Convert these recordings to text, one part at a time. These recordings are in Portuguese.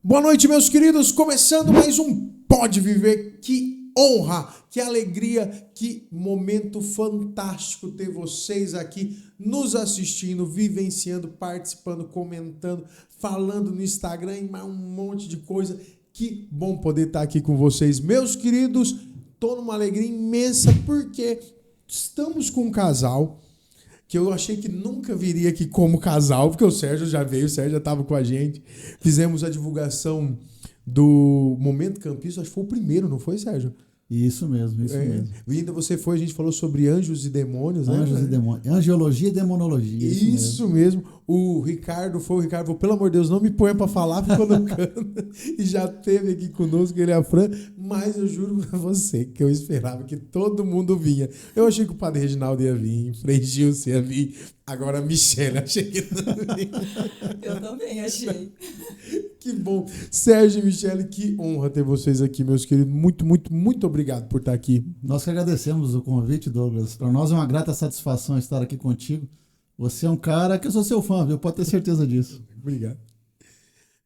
Boa noite, meus queridos. Começando mais um Pode Viver. Que honra, que alegria, que momento fantástico ter vocês aqui nos assistindo, vivenciando, participando, comentando, falando no Instagram e mais um monte de coisa. Que bom poder estar aqui com vocês, meus queridos. Estou numa alegria imensa porque estamos com um casal que eu achei que nunca viria aqui como casal, porque o Sérgio já veio, o Sérgio já estava com a gente. Fizemos a divulgação do Momento Campista, acho que foi o primeiro, não foi, Sérgio? Isso mesmo, isso mesmo. Ainda você foi, a gente falou sobre anjos e demônios, né? Anjos e demônios. Angiologia e demonologia. Isso mesmo. O Ricardo falou, pelo amor de Deus, não me ponha pra falar, ficou no canto. E já teve aqui conosco, ele é a Fran, mas eu juro pra você que eu esperava que todo mundo vinha. Eu achei que o Padre Reginaldo ia vir, Frei Gilson ia vir, agora a Michelle, achei que não vinha. Eu também achei. Que bom. Sérgio e Michelle, que honra ter vocês aqui, meus queridos. Muito, muito, muito obrigado por estar aqui. Nós que agradecemos o convite, Douglas. Para nós é uma grata satisfação estar aqui contigo. Você é um cara que eu sou seu fã, viu? Pode ter certeza disso. Obrigado.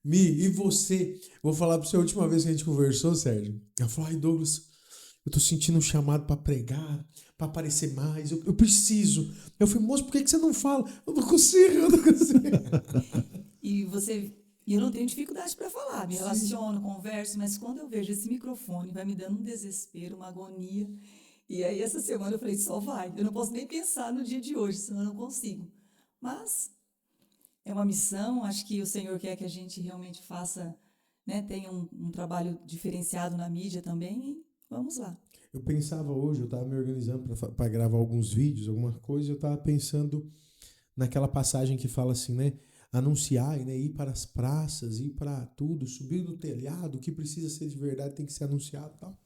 Mi, e você? Vou falar para você, a última vez que a gente conversou, Sérgio. Eu falei, ai, Douglas, eu tô sentindo um chamado para pregar, para aparecer mais. Eu preciso. Eu falei, moço, por que você não fala? Eu não consigo. E eu não tenho dificuldade para falar, me relaciono, converso, mas quando eu vejo esse microfone, vai me dando um desespero, uma agonia. E aí, essa semana, eu falei, só vai. Eu não posso nem pensar no dia de hoje, senão eu não consigo. Mas é uma missão, acho que o Senhor quer que a gente realmente faça, né, tenha um trabalho diferenciado na mídia também, e vamos lá. Eu pensava hoje, eu estava me organizando para gravar alguns vídeos, alguma coisa, eu estava pensando naquela passagem que fala assim, né? Anunciar, né, ir para as praças, ir para tudo, subir no telhado, o que precisa ser de verdade tem que ser anunciado e tal.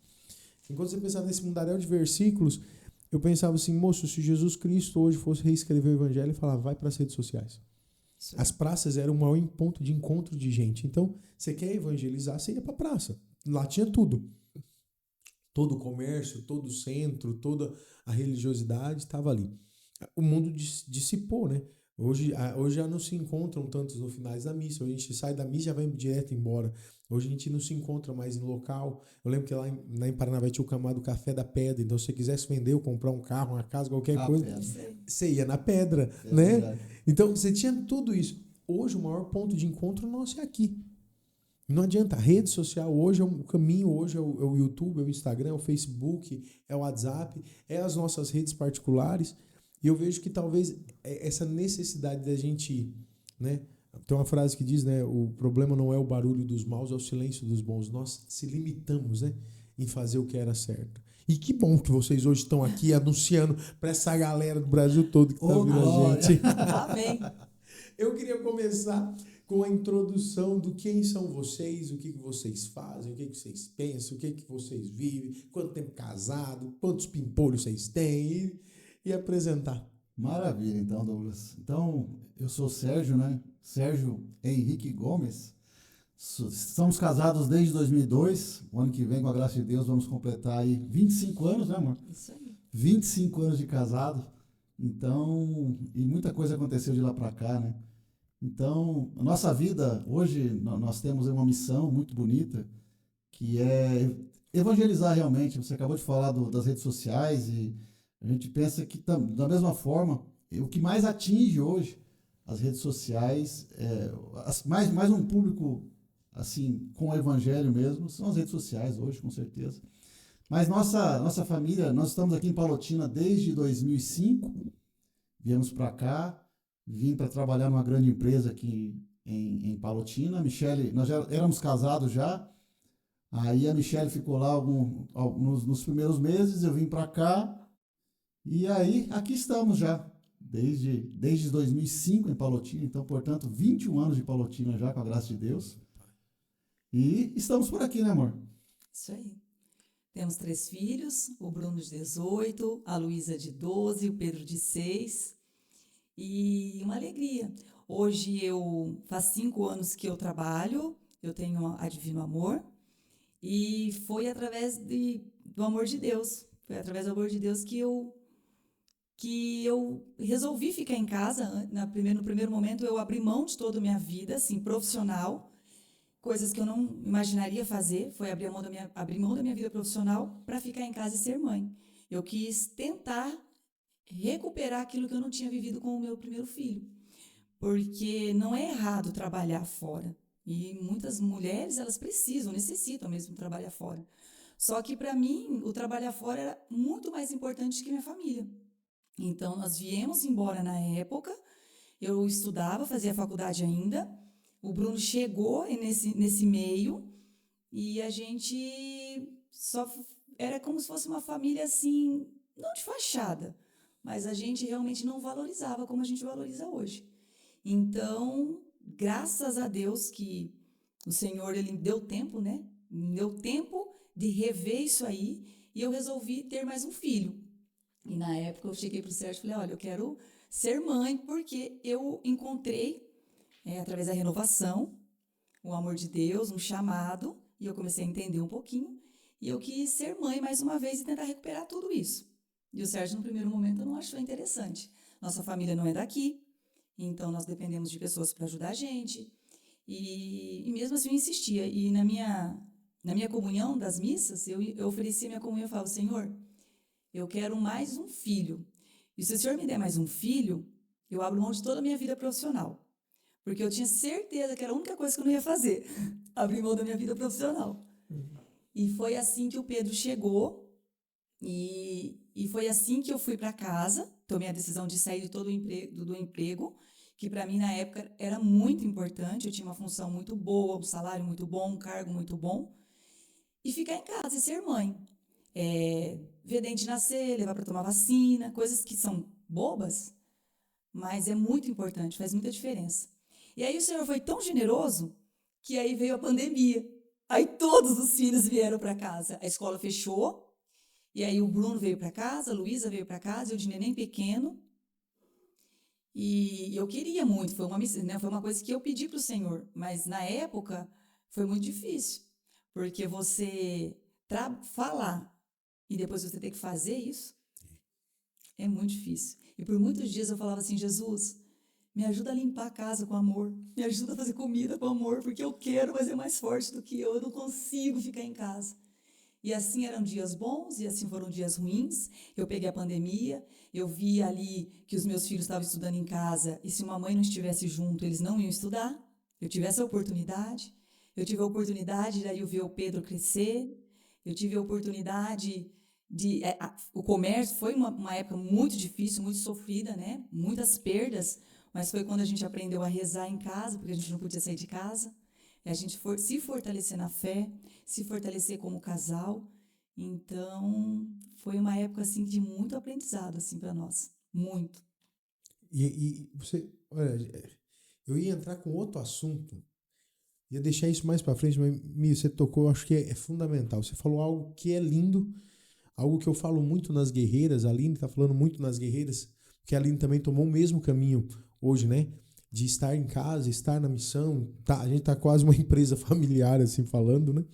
Enquanto você pensava nesse mundaréu de versículos, eu pensava assim, moço, se Jesus Cristo hoje fosse reescrever o evangelho e falar, vai para as redes sociais. Sim. As praças eram o maior ponto de encontro de gente. Então, você quer evangelizar, você ia para a praça. Lá tinha tudo. Todo o comércio, todo o centro, toda a religiosidade estava ali. O mundo dissipou, né? Hoje já não se encontram tantos no finais da missa. Hoje a gente sai da missa e já vai direto embora. Hoje a gente não se encontra mais em local. Eu lembro que lá em Paranavaí tinha o chamado Café da Pedra. Então, se você quisesse vender ou comprar um carro, uma casa, qualquer coisa, você ia na pedra, né? Verdade. Então, você tinha tudo isso. Hoje, o maior ponto de encontro nosso é aqui. Não adianta. A rede social hoje é o caminho. Hoje é o YouTube, é o Instagram, é o Facebook, é o WhatsApp, é as nossas redes particulares. E eu vejo que talvez essa necessidade da gente, né? Tem uma frase que diz, né? O problema não é o barulho dos maus, é o silêncio dos bons. Nós se limitamos, né? Em fazer o que era certo. E que bom que vocês hoje estão aqui anunciando para essa galera do Brasil todo que está ouvindo a gente. Amém. Eu queria começar com a introdução do quem são vocês, o que vocês fazem, o que vocês pensam, o que vocês vivem, quanto tempo casado, quantos pimpolhos vocês têm e apresentar. Maravilha, então, Douglas. Então, eu sou o Sérgio, né? Sérgio Henrique Gomes. Estamos casados desde 2002. O ano que vem, com a graça de Deus, vamos completar aí 25 anos, né, amor? Isso aí. 25 anos de casado. Então, e muita coisa aconteceu de lá para cá, né? Então, a nossa vida, hoje, nós temos uma missão muito bonita, que é evangelizar realmente. Você acabou de falar das redes sociais e a gente pensa que, da mesma forma, o que mais atinge hoje as redes sociais, mais um público assim com o evangelho mesmo, são as redes sociais hoje, com certeza. Mas nossa família, nós estamos aqui em Palotina desde 2005, viemos para cá, vim para trabalhar numa grande empresa aqui em Palotina. Michelle, nós já éramos casados já, aí a Michelle ficou lá nos primeiros meses, eu vim para cá, e aí, aqui estamos já, desde 2005 em Palotina, então, portanto, 21 anos de Palotina já, com a graça de Deus. E estamos por aqui, né, amor? Isso aí. Temos 3 filhos, o Bruno de 18, a Luísa de 12, o Pedro de 6, e uma alegria. Hoje faz 5 anos que eu trabalho, eu tenho a Divino Amor, e foi através do amor de Deus, que eu resolvi ficar em casa. No primeiro momento, eu abri mão de toda a minha vida, assim, profissional. coisas que eu não imaginaria fazer, foi abrir mão da minha vida profissional para ficar em casa e ser mãe. Eu quis tentar recuperar aquilo que eu não tinha vivido com o meu primeiro filho. Porque não é errado trabalhar fora. E muitas mulheres, elas necessitam mesmo trabalhar fora. Só que, para mim, o trabalhar fora era muito mais importante que minha família. Então, nós viemos embora na época, eu estudava, fazia faculdade ainda, o Bruno chegou nesse meio e a gente só era como se fosse uma família assim, não de fachada, mas a gente realmente não valorizava como a gente valoriza hoje. Então, graças a Deus que o Senhor, ele deu tempo, né? Deu tempo de rever isso aí e eu resolvi ter mais um filho. E na época eu cheguei para o Sérgio e falei, olha, eu quero ser mãe porque eu encontrei, através da renovação, o amor de Deus, um chamado, e eu comecei a entender um pouquinho, e eu quis ser mãe mais uma vez e tentar recuperar tudo isso. E o Sérgio, no primeiro momento, não achou interessante. Nossa família não é daqui, então nós dependemos de pessoas para ajudar a gente. E mesmo assim eu insistia. E na minha comunhão das missas, eu oferecia minha comunhão e falava, Senhor, eu quero mais um filho. E se o Senhor me der mais um filho, eu abro mão de toda a minha vida profissional. Porque eu tinha certeza que era a única coisa que eu não ia fazer. Abrir mão da minha vida profissional. E foi assim que o Pedro chegou. E foi assim que eu fui para casa. Tomei a decisão de sair de todo do emprego, que para mim na época era muito importante. Eu tinha uma função muito boa, um salário muito bom, um cargo muito bom. E ficar em casa e ser mãe. Ver dente nascer, levar para tomar vacina, coisas que são bobas, mas é muito importante, faz muita diferença. E aí o Senhor foi tão generoso que aí veio a pandemia. Aí todos os filhos vieram para casa. A escola fechou, e aí o Bruno veio para casa, a Luísa veio para casa, eu de neném pequeno. E eu queria muito, foi uma coisa que eu pedi para o Senhor, mas na época foi muito difícil, porque você falar e depois você ter que fazer isso é muito difícil. E por muitos dias eu falava assim, Jesus, me ajuda a limpar a casa com amor, me ajuda a fazer comida com amor, porque eu quero, mas é mais forte do que eu não consigo ficar em casa. E assim eram dias bons e assim foram dias ruins. Eu peguei a pandemia, eu vi ali que os meus filhos estavam estudando em casa e se uma mãe não estivesse junto, eles não iam estudar. Eu tive essa oportunidade. Eu tive a oportunidade de aí eu ver o Pedro crescer. Eu tive a oportunidade de... o comércio foi uma época muito difícil, muito sofrida, né? Muitas perdas, mas foi quando a gente aprendeu a rezar em casa, porque a gente não podia sair de casa. A gente se fortalecer na fé, se fortalecer como casal. Então, foi uma época assim de muito aprendizado assim para nós, muito. E você, olha, eu ia entrar com outro assunto, ia deixar isso mais para frente, mas você tocou, eu acho que é fundamental. Você falou algo que é lindo, algo que eu falo muito nas guerreiras, a Aline tá falando muito nas guerreiras, porque a Aline também tomou o mesmo caminho hoje, né? De estar em casa, estar na missão, a gente tá quase uma empresa familiar, assim, falando, né?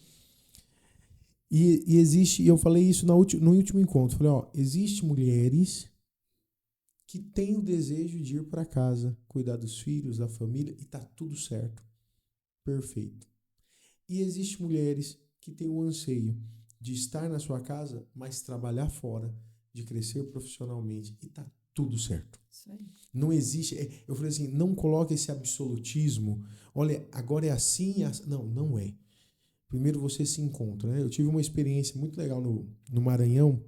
E existe, e eu falei isso no último encontro, falei, ó, existe mulheres que têm o desejo de ir para casa, cuidar dos filhos, da família, e tá tudo certo, perfeito. E existe mulheres que têm o anseio de estar na sua casa, mas trabalhar fora, de crescer profissionalmente, e tá tudo certo. Isso aí. Não existe, eu falei assim, não coloque esse absolutismo, olha, agora é assim, não é. Primeiro você se encontra, né? Eu tive uma experiência muito legal no Maranhão,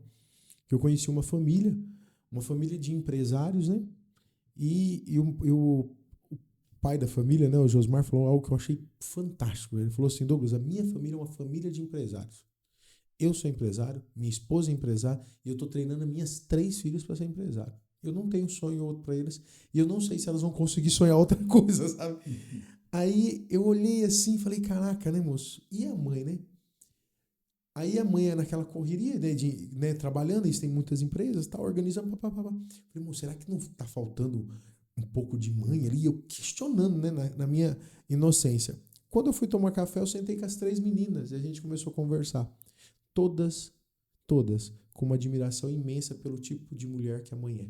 que eu conheci uma família de empresários, né? E o pai da família, né, o Josmar, falou algo que eu achei fantástico. Ele falou assim, Douglas, a minha família é uma família de empresários. Eu sou empresário, minha esposa é empresária, e eu estou treinando as minhas 3 filhas para ser empresário. Eu não tenho sonho outro para eles, e eu não sei se elas vão conseguir sonhar outra coisa, sabe? Aí eu olhei assim e falei, caraca, né, moço? E a mãe, né? Aí a mãe é naquela correria, né, trabalhando, eles têm muitas empresas, tá organizando, papapá. Falei, moço, será que não tá faltando um pouco de mãe ali? Eu questionando, né, na minha inocência. Quando eu fui tomar café, eu sentei com as 3 meninas e a gente começou a conversar. Todas, com uma admiração imensa pelo tipo de mulher que a mãe é.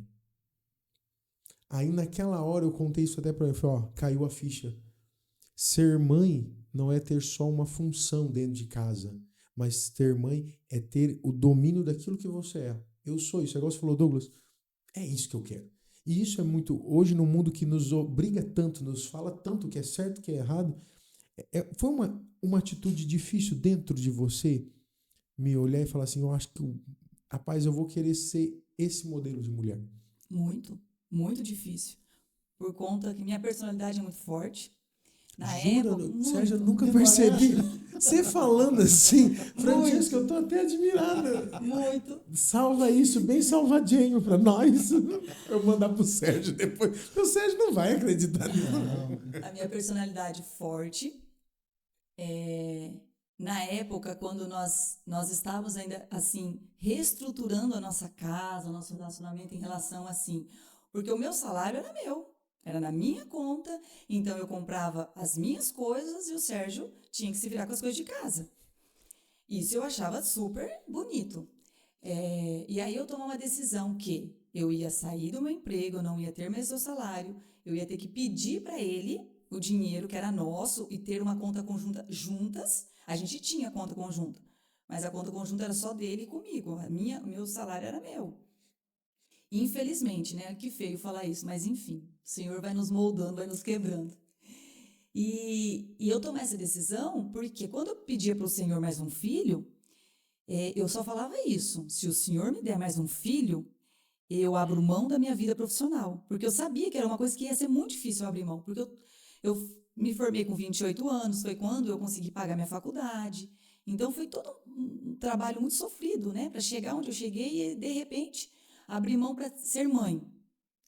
Aí naquela hora eu contei isso até pra ela, falei, ó, caiu a ficha. Ser mãe não é ter só uma função dentro de casa, mas ter mãe é ter o domínio daquilo que você é. Eu sou isso. Agora você falou, Douglas, é isso que eu quero. E isso é muito, hoje no mundo que nos obriga tanto, nos fala tanto que é certo, que é errado, foi uma atitude difícil dentro de você me olhar e falar assim, eu acho que, rapaz, eu vou querer ser esse modelo de mulher. Muito, muito difícil. Por conta que minha personalidade é muito forte. Na Jura, época, Sérgio, eu muito. nunca percebi. Você falando assim, Francesca, eu tô até admirada. Muito. Salva isso, bem salvadinho pra nós. Eu mandar pro Sérgio depois. O Sérgio não vai acreditar nisso. A minha personalidade forte. Na época, quando nós estávamos ainda, assim, reestruturando a nossa casa, o nosso relacionamento em relação, assim, porque o meu salário era meu, era na minha conta, então eu comprava as minhas coisas e o Sérgio tinha que se virar com as coisas de casa. Isso eu achava super bonito. E aí eu tomei uma decisão que eu ia sair do meu emprego, eu não ia ter mais seu salário, eu ia ter que pedir para ele o dinheiro que era nosso e ter uma conta conjunta juntas. A gente tinha conta conjunta, mas a conta conjunta era só dele e comigo. O meu salário era meu. Infelizmente, né? Que feio falar isso, mas enfim, o Senhor vai nos moldando, vai nos quebrando. E eu tomei essa decisão porque quando eu pedia para o Senhor mais um filho, eu só falava isso. Se o Senhor me der mais um filho, eu abro mão da minha vida profissional. Porque eu sabia que era uma coisa que ia ser muito difícil eu abrir mão. Porque eu me formei com 28 anos, foi quando eu consegui pagar minha faculdade. Então foi todo um trabalho muito sofrido, né? Para chegar onde eu cheguei e, de repente, abrir mão para ser mãe.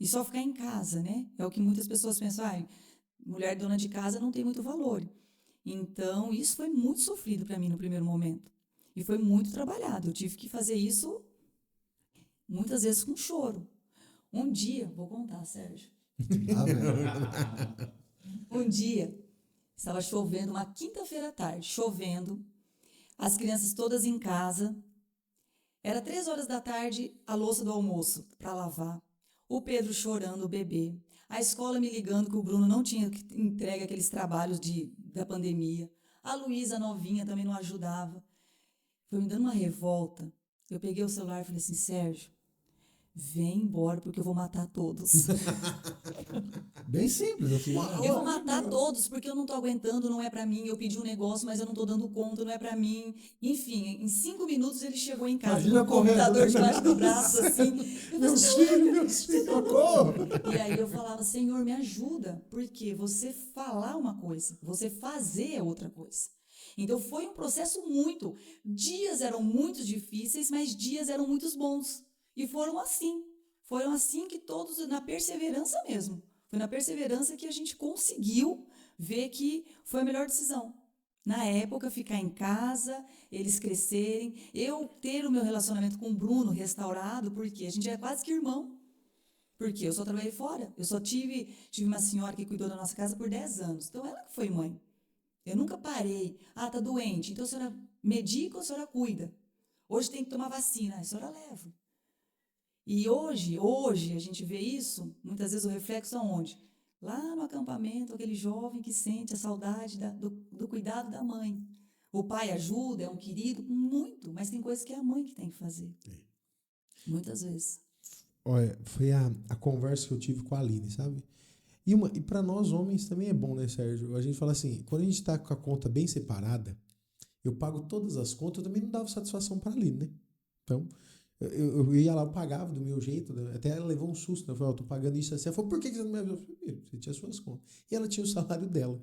E só ficar em casa, né? É o que muitas pessoas pensam, mulher dona de casa não tem muito valor. Então, isso foi muito sofrido para mim no primeiro momento. E foi muito trabalhado. Eu tive que fazer isso muitas vezes com choro. Um dia, vou contar, Sérgio. Um dia, estava chovendo, uma quinta-feira à tarde, chovendo, as crianças todas em casa. Era 3 horas da tarde, a louça do almoço para lavar. O Pedro chorando, o bebê. A escola me ligando que o Bruno não tinha entregue aqueles trabalhos da pandemia. A Luísa, novinha, também não ajudava. Foi me dando uma revolta. Eu peguei o celular e falei assim, Sérgio, vem embora porque eu vou matar todos. Bem simples, assim. Eu vou matar todos porque eu não tô aguentando, não é pra mim. Eu pedi um negócio, mas eu não tô dando conta, não é pra mim. Enfim, em 5 minutos ele chegou em casa Imagina com o computador correndo, né? debaixo do braço, assim. Eu Meus falei, filhos, socorro! E aí eu falava, Senhor, me ajuda, porque você falar uma coisa, você fazer é outra coisa. Então foi um processo dias eram muito difíceis, mas dias eram muito bons. E foram assim que todos, na perseverança mesmo. Foi na perseverança que a gente conseguiu ver que foi a melhor decisão. Na época, ficar em casa, eles crescerem, eu ter o meu relacionamento com o Bruno restaurado, porque a gente é quase que irmão. Porque eu só trabalhei fora. Eu só tive uma senhora que cuidou da nossa casa por 10 anos. Então, ela que foi mãe. Eu nunca parei. Tá doente. Então, a senhora medica ou a senhora cuida? Hoje tem que tomar vacina. A senhora leva. E hoje, a gente vê isso, muitas vezes o reflexo aonde? Lá no acampamento, aquele jovem que sente a saudade do cuidado da mãe. O pai ajuda, é um querido, muito, mas tem coisas que é a mãe que tem que fazer. Muitas vezes. Olha, foi a conversa que eu tive com a Aline, sabe? E para nós homens também é bom, né, Sérgio? A gente fala assim, quando a gente tá com a conta bem separada, eu pago todas as contas, eu também não dava satisfação para a Aline, né? Então, eu ia lá, eu pagava do meu jeito, né? Até ela levou um susto, né? Eu falei, tô pagando isso assim. Ela falou, por que você não me avisou? Eu falei, você tinha suas contas. E ela tinha o salário dela.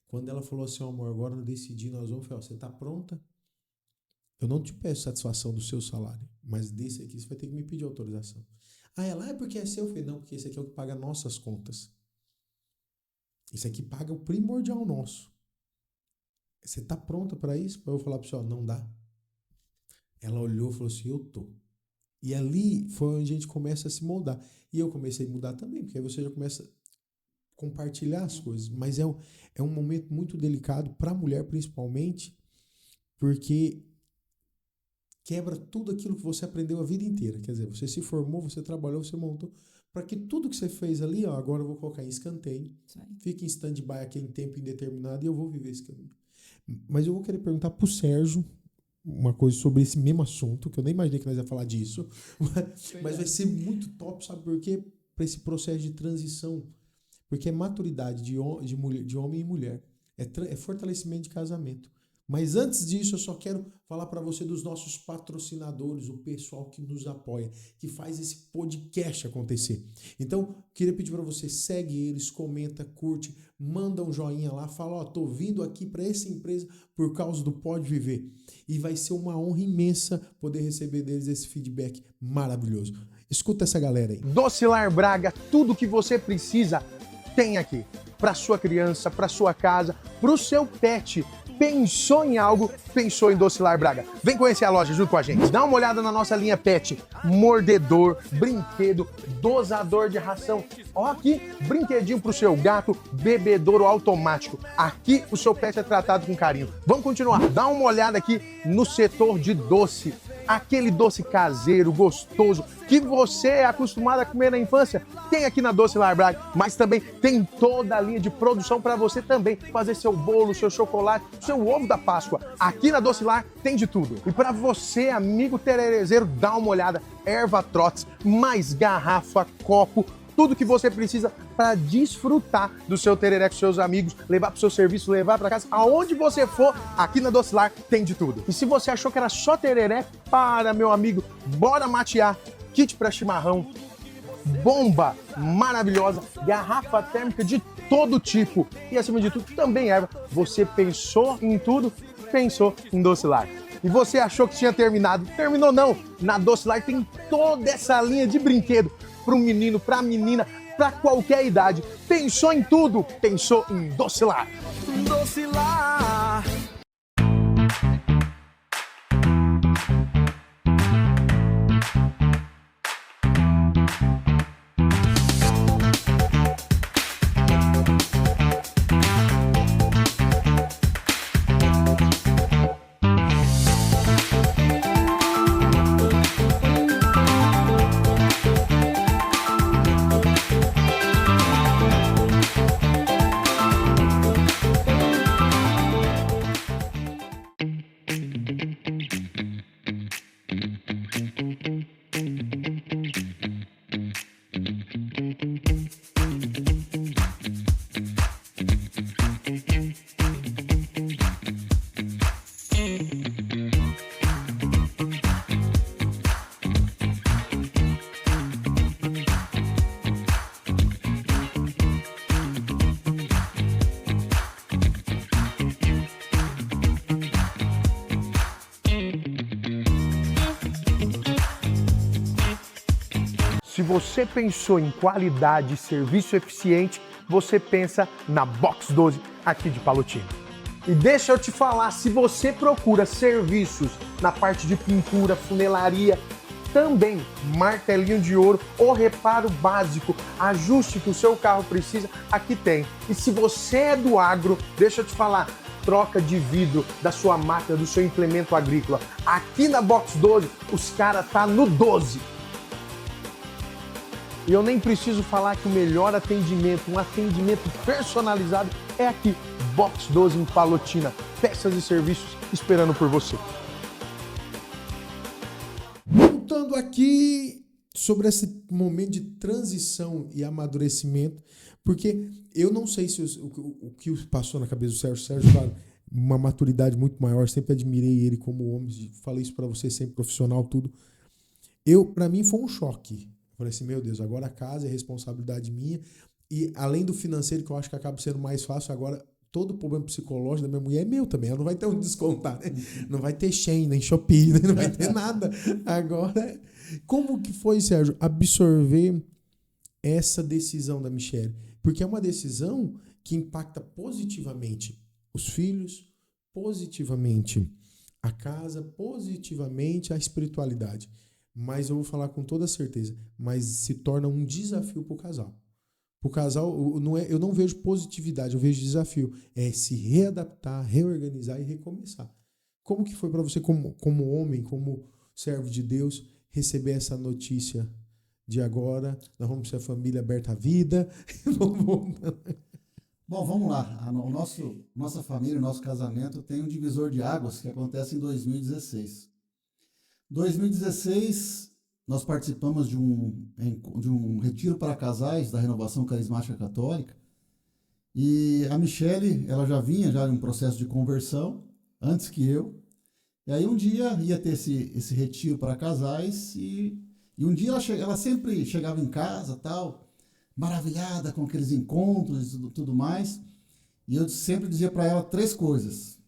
Quando ela falou assim, amor, agora eu decidi, nós vamos, eu falei, você tá pronta? Eu não te peço satisfação do seu salário, mas desse aqui você vai ter que me pedir autorização. Ela, é porque é seu? Eu falei, não, porque esse aqui é o que paga nossas contas. Esse aqui paga o primordial nosso. Você tá pronta para isso? Para eu falar para você, não dá. Ela olhou e falou assim, eu tô. E ali foi onde a gente começa a se moldar. E eu comecei a mudar também, porque aí você já começa a compartilhar as coisas. Mas é um momento muito delicado para a mulher, principalmente, porque quebra tudo aquilo que você aprendeu a vida inteira. Quer dizer, você se formou, você trabalhou, você montou, para que tudo que você fez ali, ó, agora eu vou colocar em escanteio, fique em stand-by aqui em tempo indeterminado e eu vou viver esse caminho. Mas eu vou querer perguntar pro Sérgio uma coisa sobre esse mesmo assunto, que eu nem imaginei que nós ia falar disso, mas vai ser muito top, sabe por quê? Para esse processo de transição, porque é maturidade de homem e mulher, é fortalecimento de casamento. Mas antes disso, eu só quero falar para você dos nossos patrocinadores, o pessoal que nos apoia, que faz esse podcast acontecer. Então, queria pedir para você, segue eles, comenta, curte, manda um joinha lá, fala, ó, tô vindo aqui para essa empresa por causa do Pode Viver. E vai ser uma honra imensa poder receber deles esse feedback maravilhoso. Escuta essa galera aí. Docilar Braga, tudo que você precisa tem aqui. Para sua criança, para sua casa, para o seu pet. Pensou em algo, pensou em Docilar Braga. Vem conhecer a loja junto com a gente. Dá uma olhada na nossa linha pet. Mordedor, brinquedo, dosador de ração. Ó aqui, brinquedinho pro seu gato, bebedouro automático. Aqui o seu pet é tratado com carinho. Vamos continuar. Dá uma olhada aqui no setor de doce. Aquele doce caseiro, gostoso, que você é acostumado a comer na infância, tem aqui na Docilar Braga, mas também tem toda a linha de produção para você também fazer seu bolo, seu chocolate, seu ovo da Páscoa. Aqui na Docilar tem de tudo. E para você, amigo tererezeiro, dá uma olhada, erva trotes, mais garrafa, copo, tudo que você precisa para desfrutar do seu tereré com seus amigos, levar para o seu serviço, levar para casa, aonde você for, aqui na Docilar tem de tudo. E se você achou que era só tereré, para, meu amigo, bora matear, kit para chimarrão, bomba maravilhosa, garrafa térmica de todo tipo e, acima de tudo, também erva. Você pensou em tudo, pensou em Docilar. E você achou que tinha terminado? Terminou não! Na Docilar tem toda essa linha de brinquedo para o menino, para a menina, para qualquer idade. Pensou em tudo? Pensou em Docilar. Docilar. Se você pensou em qualidade e serviço eficiente, você pensa na Box 12 aqui de Palotina. E deixa eu te falar, se você procura serviços na parte de pintura, funelaria, também martelinho de ouro ou reparo básico, ajuste que o seu carro precisa, aqui tem. E se você é do agro, deixa eu te falar, troca de vidro da sua máquina, do seu implemento agrícola. Aqui na Box 12, os caras tá no 12. E eu nem preciso falar que o melhor atendimento, um atendimento personalizado é aqui, Box 12 em Palotina. Peças e serviços esperando por você. Voltando aqui sobre esse momento de transição e amadurecimento, porque eu não sei se o que passou na cabeça do Sérgio. Sérgio, claro, uma maturidade muito maior, sempre admirei ele como homem, falei isso para você, sempre profissional, tudo. Para mim foi um choque. Falei assim, meu Deus, agora a casa é responsabilidade minha. E além do financeiro, que eu acho que acaba sendo mais fácil, agora todo o problema psicológico da minha mulher é meu também. Ela não vai ter onde descontar, né? Não vai ter Shein, nem Shopee, né? Não vai ter nada. Agora, como que foi, Sérgio, absorver essa decisão da Michelle? Porque é uma decisão que impacta positivamente os filhos, positivamente a casa, positivamente a espiritualidade. Mas eu vou falar com toda certeza, mas se torna um desafio para o casal. Para o casal, eu não vejo positividade, eu vejo desafio. É se readaptar, reorganizar e recomeçar. Como que foi para você como homem, como servo de Deus, receber essa notícia de agora, nós vamos ser a família aberta à vida. Bom, vamos lá. Nossa família, o nosso casamento tem um divisor de águas que acontece em 2016. 2016, nós participamos de um retiro para casais da Renovação Carismática Católica. E a Michele, ela já vinha em um processo de conversão, antes que eu. E aí um dia ia ter esse retiro para casais e um dia ela sempre chegava em casa, tal, maravilhada com aqueles encontros e tudo mais. E eu sempre dizia para ela 3 coisas.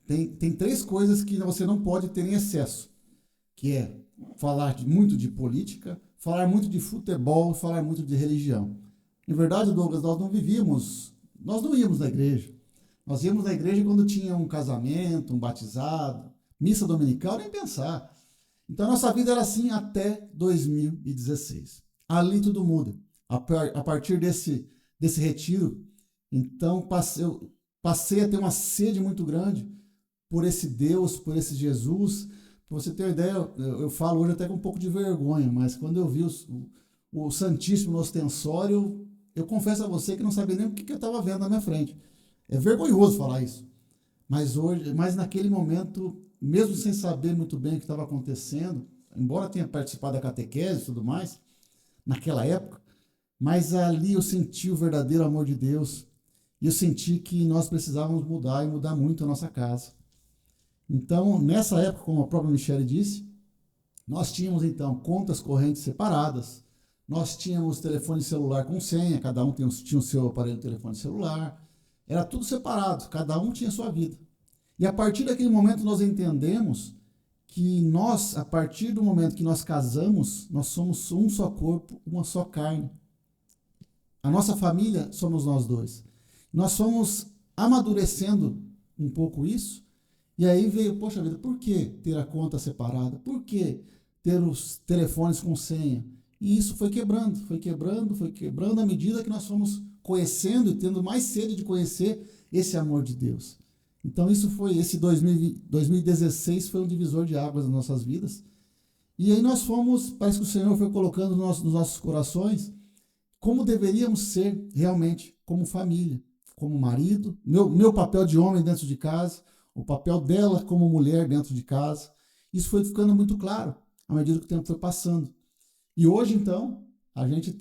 Tem 3 coisas que você não pode ter em excesso, que é falar muito de política, falar muito de futebol, falar muito de religião. Em verdade, Douglas, nós não íamos na igreja. Nós íamos na igreja quando tinha um casamento, um batizado, missa dominical, nem pensar. Então, a nossa vida era assim até 2016. Ali tudo muda. A partir desse retiro, então, eu passei a ter uma sede muito grande por esse Deus, por esse Jesus. Para você ter uma ideia, eu falo hoje até com um pouco de vergonha, mas quando eu vi o Santíssimo no ostensório, eu confesso a você que não sabia nem o que eu estava vendo na minha frente. É vergonhoso falar isso. Mas naquele momento, mesmo sem saber muito bem o que estava acontecendo, embora tenha participado da catequese e tudo mais, naquela época, mas ali eu senti o verdadeiro amor de Deus e eu senti que nós precisávamos mudar e mudar muito a nossa casa. Então, nessa época, como a própria Michele disse, nós tínhamos então contas correntes separadas, nós tínhamos telefone celular com senha, cada um tinha o seu aparelho de telefone celular, era tudo separado, cada um tinha a sua vida. E a partir daquele momento nós entendemos que nós, a partir do momento que nós casamos, nós somos um só corpo, uma só carne. A nossa família somos nós dois. Nós fomos amadurecendo um pouco isso, e aí veio, poxa vida, por que ter a conta separada? Por que ter os telefones com senha? E isso foi quebrando à medida que nós fomos conhecendo e tendo mais sede de conhecer esse amor de Deus. Então esse 2016 foi um divisor de águas nas nossas vidas. E aí nós parece que o Senhor foi colocando nos nossos corações como deveríamos ser realmente como família, como marido, meu papel de homem dentro de casa, o papel dela como mulher dentro de casa. Isso foi ficando muito claro à medida que o tempo foi passando. E hoje, então, a gente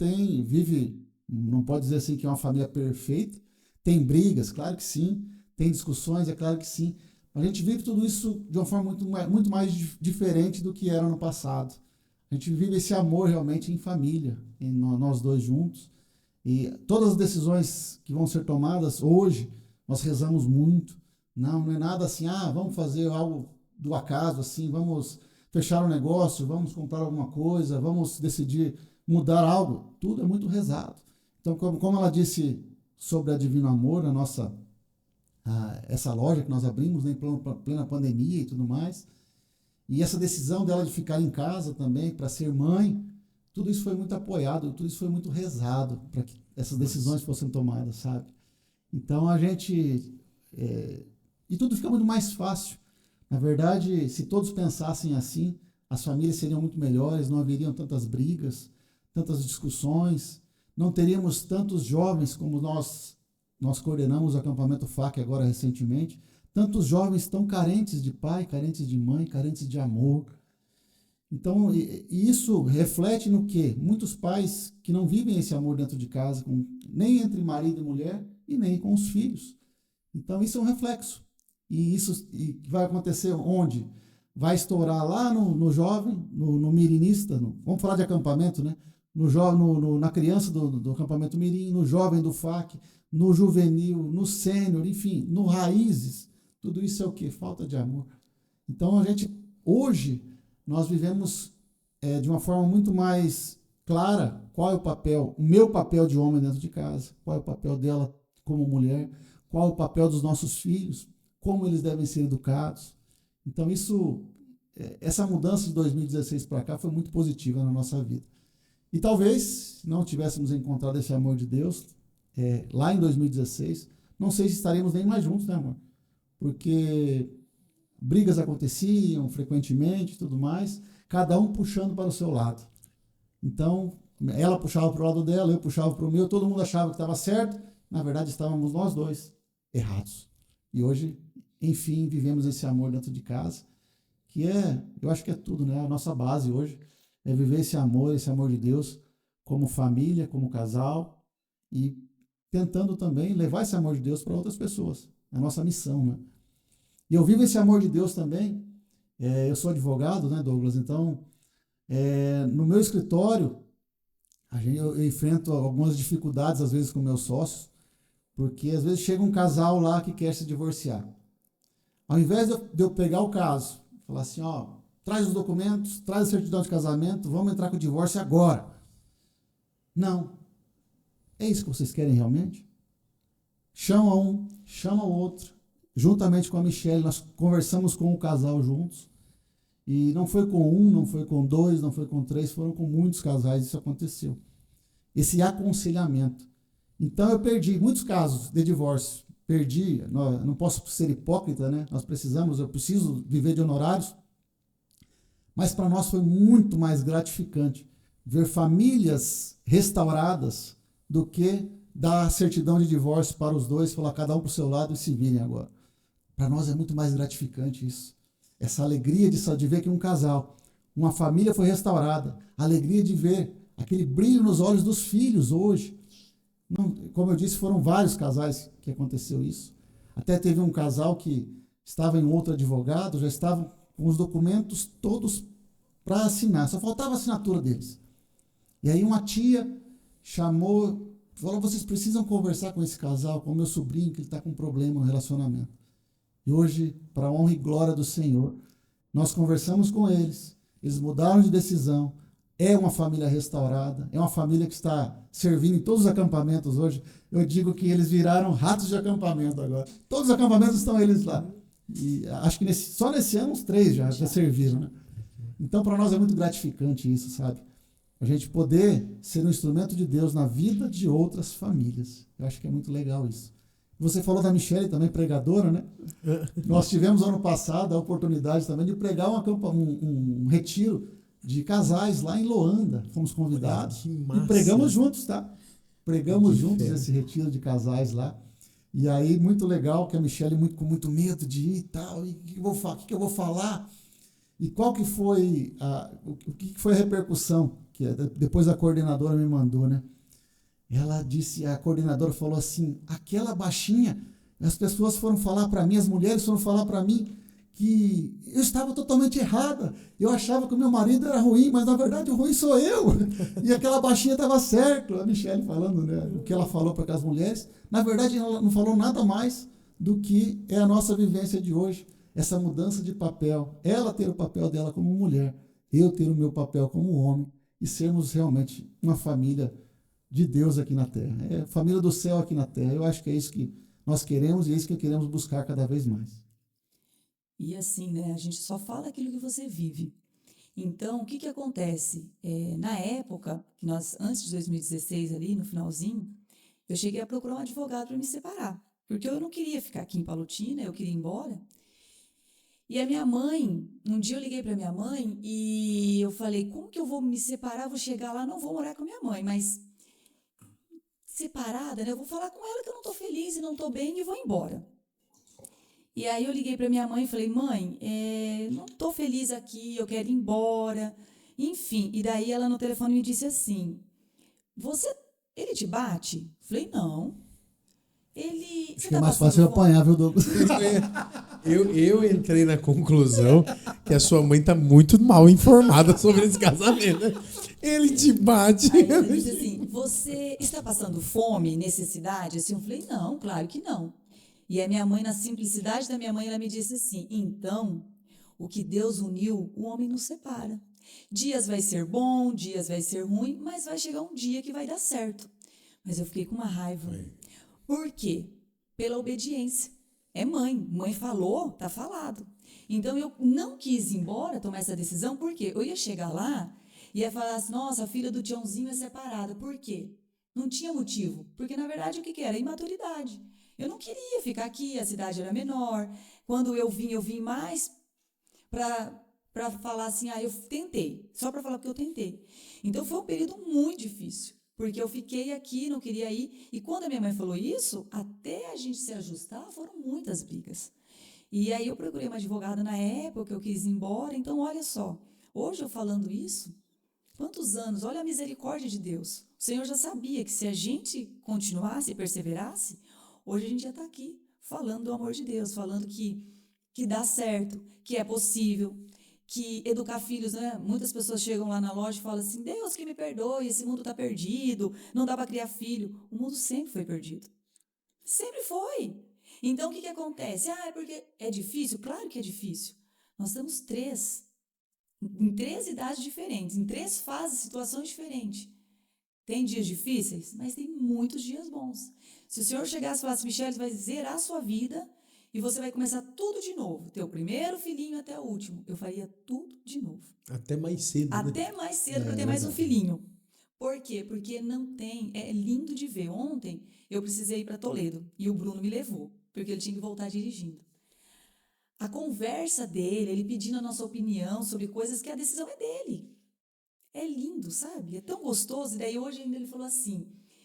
vive, não pode dizer assim que é uma família perfeita, tem brigas, claro que sim, tem discussões, é claro que sim, mas a gente vive tudo isso de uma forma muito mais diferente do que era no passado. A gente vive esse amor realmente em família, nós dois juntos, e todas as decisões que vão ser tomadas hoje, nós rezamos muito, não é nada assim, vamos fazer algo do acaso, assim, vamos fechar um negócio, vamos comprar alguma coisa, vamos decidir mudar algo, tudo é muito rezado. Então, como ela disse sobre a Divino Amor, essa loja que nós abrimos, né, em plena pandemia e tudo mais, e essa decisão dela de ficar em casa também, para ser mãe, tudo isso foi muito apoiado, tudo isso foi muito rezado para que essas decisões fossem tomadas, sabe? Então, e tudo fica muito mais fácil. Na verdade, se todos pensassem assim, as famílias seriam muito melhores, não haveriam tantas brigas, tantas discussões, não teríamos tantos jovens como nós coordenamos o acampamento FAC agora recentemente, tantos jovens tão carentes de pai, carentes de mãe, carentes de amor. Então, e isso reflete no quê? Muitos pais que não vivem esse amor dentro de casa, nem entre marido e mulher e nem com os filhos. Então, isso é um reflexo. E isso vai acontecer onde? Vai estourar lá no jovem, no mirinista, vamos falar de acampamento, né? Na criança do acampamento mirim, no jovem do FAC, no juvenil, no sênior, enfim, no raízes. Tudo isso é o quê? Falta de amor. Então, hoje, nós vivemos de uma forma muito mais clara qual é o meu papel de homem dentro de casa, qual é o papel dela como mulher, qual é o papel dos nossos filhos, como eles devem ser educados. Então, essa mudança de 2016 para cá foi muito positiva na nossa vida. E talvez não tivéssemos encontrado esse amor de Deus lá em 2016, não sei se estaremos nem mais juntos, né, amor? Porque brigas aconteciam frequentemente e tudo mais, cada um puxando para o seu lado. Então, ela puxava para o lado dela, eu puxava para o meu, todo mundo achava que estava certo, na verdade estávamos nós dois errados. E hoje, enfim, vivemos esse amor dentro de casa, que eu acho que é tudo, né? A nossa base hoje é viver esse amor de Deus como família, como casal, e tentando também levar esse amor de Deus para outras pessoas. É a nossa missão, né? E eu vivo esse amor de Deus também. Eu sou advogado, né, Douglas? Então, no meu escritório, eu enfrento algumas dificuldades, às vezes, com meus sócios, porque, às vezes, chega um casal lá que quer se divorciar. Ao invés de eu pegar o caso, falar assim, ó, traz os documentos, traz a certidão de casamento, vamos entrar com o divórcio agora. Não. É isso que vocês querem realmente? Chama um, chama o outro. Juntamente com a Michelle, nós conversamos com o casal juntos. E não foi com um, não foi com dois, não foi com três, foram com muitos casais, isso aconteceu. Esse aconselhamento. Então eu perdi muitos casos de divórcio. Perdi, não posso ser hipócrita, né? Eu preciso viver de honorários. Mas para nós foi muito mais gratificante ver famílias restauradas do que dar certidão de divórcio para os dois, falar cada um para o seu lado e se virem agora. Para nós é muito mais gratificante isso. Essa alegria de ver que um casal, uma família foi restaurada, a alegria de ver aquele brilho nos olhos dos filhos hoje. Não, como eu disse, foram vários casais que aconteceu isso. Até teve um casal que estava em outro advogado, já estavam com os documentos todos para assinar, só faltava a assinatura deles. E aí uma tia chamou, falou, vocês precisam conversar com esse casal, com o meu sobrinho, que ele está com um problema no relacionamento. E hoje, para a honra e glória do Senhor, nós conversamos com eles, eles mudaram de decisão, é uma família restaurada, é uma família que está servindo em todos os acampamentos hoje. Eu digo que eles viraram ratos de acampamento agora. Todos os acampamentos estão eles lá. E acho que só nesse ano uns 3 já serviram, né? Então, para nós é muito gratificante isso, sabe? A gente poder ser um instrumento de Deus na vida de outras famílias. Eu acho que é muito legal isso. Você falou da Michelle, também pregadora, né? Nós tivemos ano passado a oportunidade também de pregar um retiro de casais lá em Loanda. Fomos convidados e pregamos juntos, tá? Pregamos juntos esse retiro de casais lá. E aí, muito legal, que a Michelle com muito medo de ir e tal. E o que eu vou falar? E qual que foi a repercussão? Que depois a coordenadora me mandou, né? Ela disse, a coordenadora falou assim, aquela baixinha, as pessoas foram falar para mim, as mulheres foram falar para mim que eu estava totalmente errada. Eu achava que o meu marido era ruim, mas na verdade o ruim sou eu. E aquela baixinha estava certo. A Michelle falando, né, o que ela falou para aquelas mulheres, na verdade ela não falou nada mais do que é a nossa vivência de hoje. Essa mudança de papel, ela ter o papel dela como mulher, eu ter o meu papel como homem e sermos realmente uma família de Deus aqui na Terra. É família do céu aqui na Terra. Eu acho que é isso que nós queremos e é isso que queremos buscar cada vez mais. E assim, né, a gente só fala aquilo que você vive. Então, o que acontece? Na época, que antes de 2016, ali no finalzinho, eu cheguei a procurar um advogado para me separar, porque eu não queria ficar aqui em Palotina, eu queria ir embora. E a minha mãe, um dia eu liguei para minha mãe e eu falei, como que eu vou me separar? Vou chegar lá, não vou morar com a minha mãe, mas separada, né? Eu vou falar com ela que eu não estou feliz e não estou bem e vou embora. E aí eu liguei para minha mãe e falei, mãe, não estou feliz aqui, eu quero ir embora. Enfim, e daí ela no telefone me disse assim, ele te bate? Eu falei, não. Acho que é mais fácil eu apanhar, viu, Douglas? Eu entrei na conclusão que a sua mãe está muito mal informada sobre esse casamento. Ele te bate. Aí ela disse assim, você está passando fome, necessidade? Assim, eu falei, não, claro que não. E a minha mãe, na simplicidade da minha mãe, ela me disse assim, então, o que Deus uniu, o homem não separa. Dias vai ser bom, dias vai ser ruim, mas vai chegar um dia que vai dar certo. Mas eu fiquei com uma raiva. Por quê? Pela obediência. É mãe. Mãe falou, tá falado. Então, eu não quis ir embora, tomar essa decisão, porque eu ia chegar lá e ia falar assim, nossa, a filha do Tiãozinho é separada. Por quê? Não tinha motivo. Porque, na verdade, o que era? Imaturidade. Eu não queria ficar aqui, a cidade era menor. Quando eu vim mais para falar assim, eu tentei, só para falar porque eu tentei. Então foi um período muito difícil, porque eu fiquei aqui, não queria ir. E quando a minha mãe falou isso, até a gente se ajustar, foram muitas brigas. E aí eu procurei uma advogada na época, eu quis ir embora. Então, olha só, hoje eu falando isso, quantos anos, olha a misericórdia de Deus. O Senhor já sabia que se a gente continuasse e perseverasse, hoje a gente já está aqui falando do amor de Deus, falando que dá certo, que é possível, que educar filhos, né? Muitas pessoas chegam lá na loja e falam assim, Deus que me perdoe, esse mundo está perdido, não dá para criar filho. O mundo sempre foi perdido. Sempre foi. Então, o que acontece? É porque é difícil? Claro que é difícil. Nós temos em três idades diferentes, em 3 fases, situações diferentes. Tem dias difíceis, mas tem muitos dias bons. Se o Senhor chegasse e falasse, Michele, vai zerar a sua vida e você vai começar tudo de novo. Teu primeiro filhinho até o último. Eu faria tudo de novo. Até mais cedo. Até mais cedo para ter mais um filhinho. Por quê? Porque não tem... É lindo de ver. Ontem eu precisei ir para Toledo e o Bruno me levou, porque ele tinha que voltar dirigindo. A conversa dele, ele pedindo a nossa opinião sobre coisas que a decisão é dele. É lindo, sabe? É tão gostoso. E daí hoje ainda ele falou assim,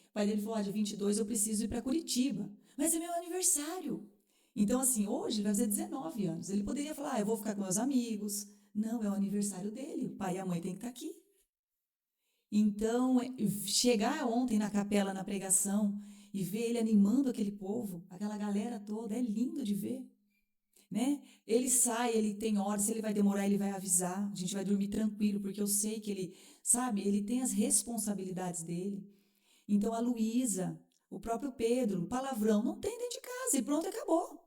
o pai dele falou, dia 22 eu preciso ir para Curitiba, mas é meu aniversário. Então, assim, hoje ele vai fazer 19 anos. Ele poderia falar, eu vou ficar com meus amigos. Não, é o aniversário dele. O pai e a mãe têm que estar aqui. Então, chegar ontem na capela, na pregação, e ver ele animando aquele povo, aquela galera toda, é lindo de ver. Né? Ele sai, ele tem horas, se ele vai demorar, ele vai avisar. A gente vai dormir tranquilo, porque eu sei que ele, sabe, ele tem as responsabilidades dele. Então, a Luísa, o próprio Pedro, palavrão, não tem dentro de casa, e pronto, acabou.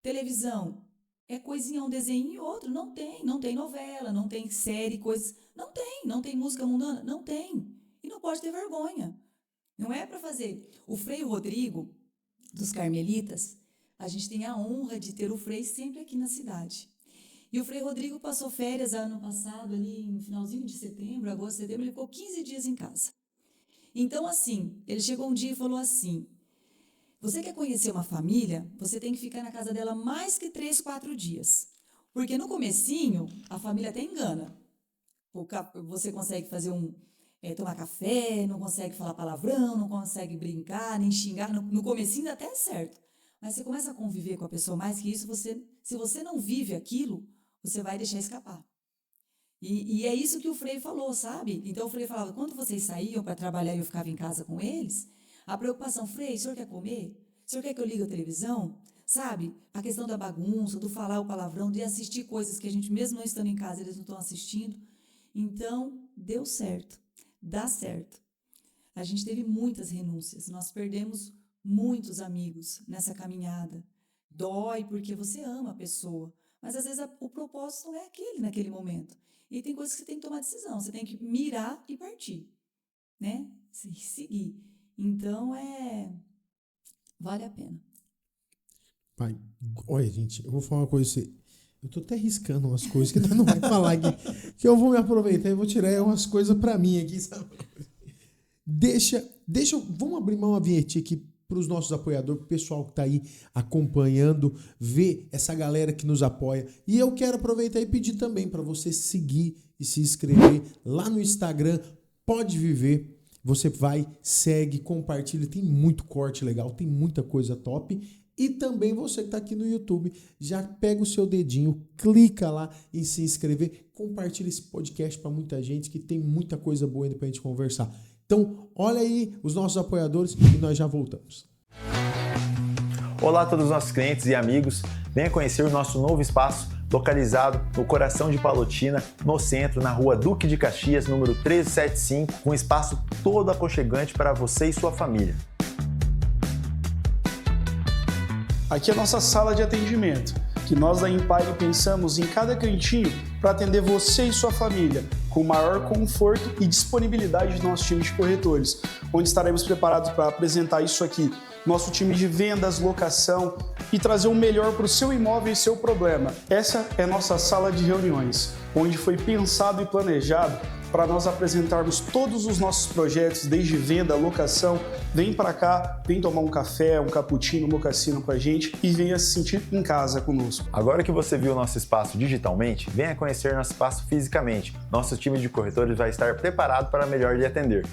Televisão, é coisinha, um desenho e outro, não tem novela, não tem série, coisas, não tem música mundana, não tem, e não pode ter vergonha, não é para fazer. O Frei Rodrigo, dos Carmelitas, a gente tem a honra de ter o Frei sempre aqui na cidade, e o Frei Rodrigo passou férias ano passado, ali no finalzinho de setembro, agosto, setembro, ele ficou 15 dias em casa. Então, assim, ele chegou um dia e falou assim, você quer conhecer uma família, você tem que ficar na casa dela mais que 3, 4 dias. Porque no comecinho, a família até engana. Você consegue fazer tomar café, não consegue falar palavrão, não consegue brincar, nem xingar. No comecinho até é certo. Mas você começa a conviver com a pessoa mais que isso, se você não vive aquilo, você vai deixar escapar. E é isso que o Frei falou, sabe? Então o Frei falava, quando vocês saíam para trabalhar e eu ficava em casa com eles, a preocupação, Frei, o senhor quer comer? O senhor quer que eu ligue a televisão? Sabe? A questão da bagunça, do falar o palavrão, de assistir coisas que a gente, mesmo não estando em casa, eles não estão assistindo. Então, deu certo. Dá certo. A gente teve muitas renúncias. Nós perdemos muitos amigos nessa caminhada. Dói porque você ama a pessoa. Mas, às vezes, o propósito não é aquele naquele momento. E tem coisas que você tem que tomar decisão. Você tem que mirar e partir. Né? Seguir. Então, vale a pena. Pai, olha, gente, eu vou falar uma coisa pra você. Eu tô até riscando umas coisas que não vai falar aqui, que eu vou me aproveitar e vou tirar umas coisas pra mim aqui, sabe? Vamos abrir uma vinhetinha aqui pros nossos apoiadores, pro pessoal que tá aí acompanhando, ver essa galera que nos apoia. E eu quero aproveitar e pedir também para você seguir e se inscrever lá no Instagram, Pode Viver. Você vai, segue, compartilha, tem muito corte legal, tem muita coisa top. E também você que está aqui no YouTube, já pega o seu dedinho, clica lá em se inscrever, compartilha esse podcast para muita gente, que tem muita coisa boa ainda para a gente conversar. Então, olha aí os nossos apoiadores e nós já voltamos. Olá a todos os nossos clientes e amigos, venha conhecer o nosso novo espaço, localizado no coração de Palotina, no centro, na rua Duque de Caxias, número 1375, com um espaço todo aconchegante para você e sua família. Aqui é a nossa sala de atendimento, que nós da Empire pensamos em cada cantinho para atender você e sua família, com o maior conforto e disponibilidade do nosso time de corretores, onde estaremos preparados para apresentar isso aqui, nosso time de vendas, locação e trazer o melhor para o seu imóvel e seu problema. Essa é a nossa sala de reuniões, onde foi pensado e planejado para nós apresentarmos todos os nossos projetos, desde venda, locação. Vem para cá, vem tomar um café, um cappuccino, um mocassino com a gente e venha se sentir em casa conosco. Agora que você viu o nosso espaço digitalmente, venha conhecer nosso espaço fisicamente. Nosso time de corretores vai estar preparado para melhor lhe atender.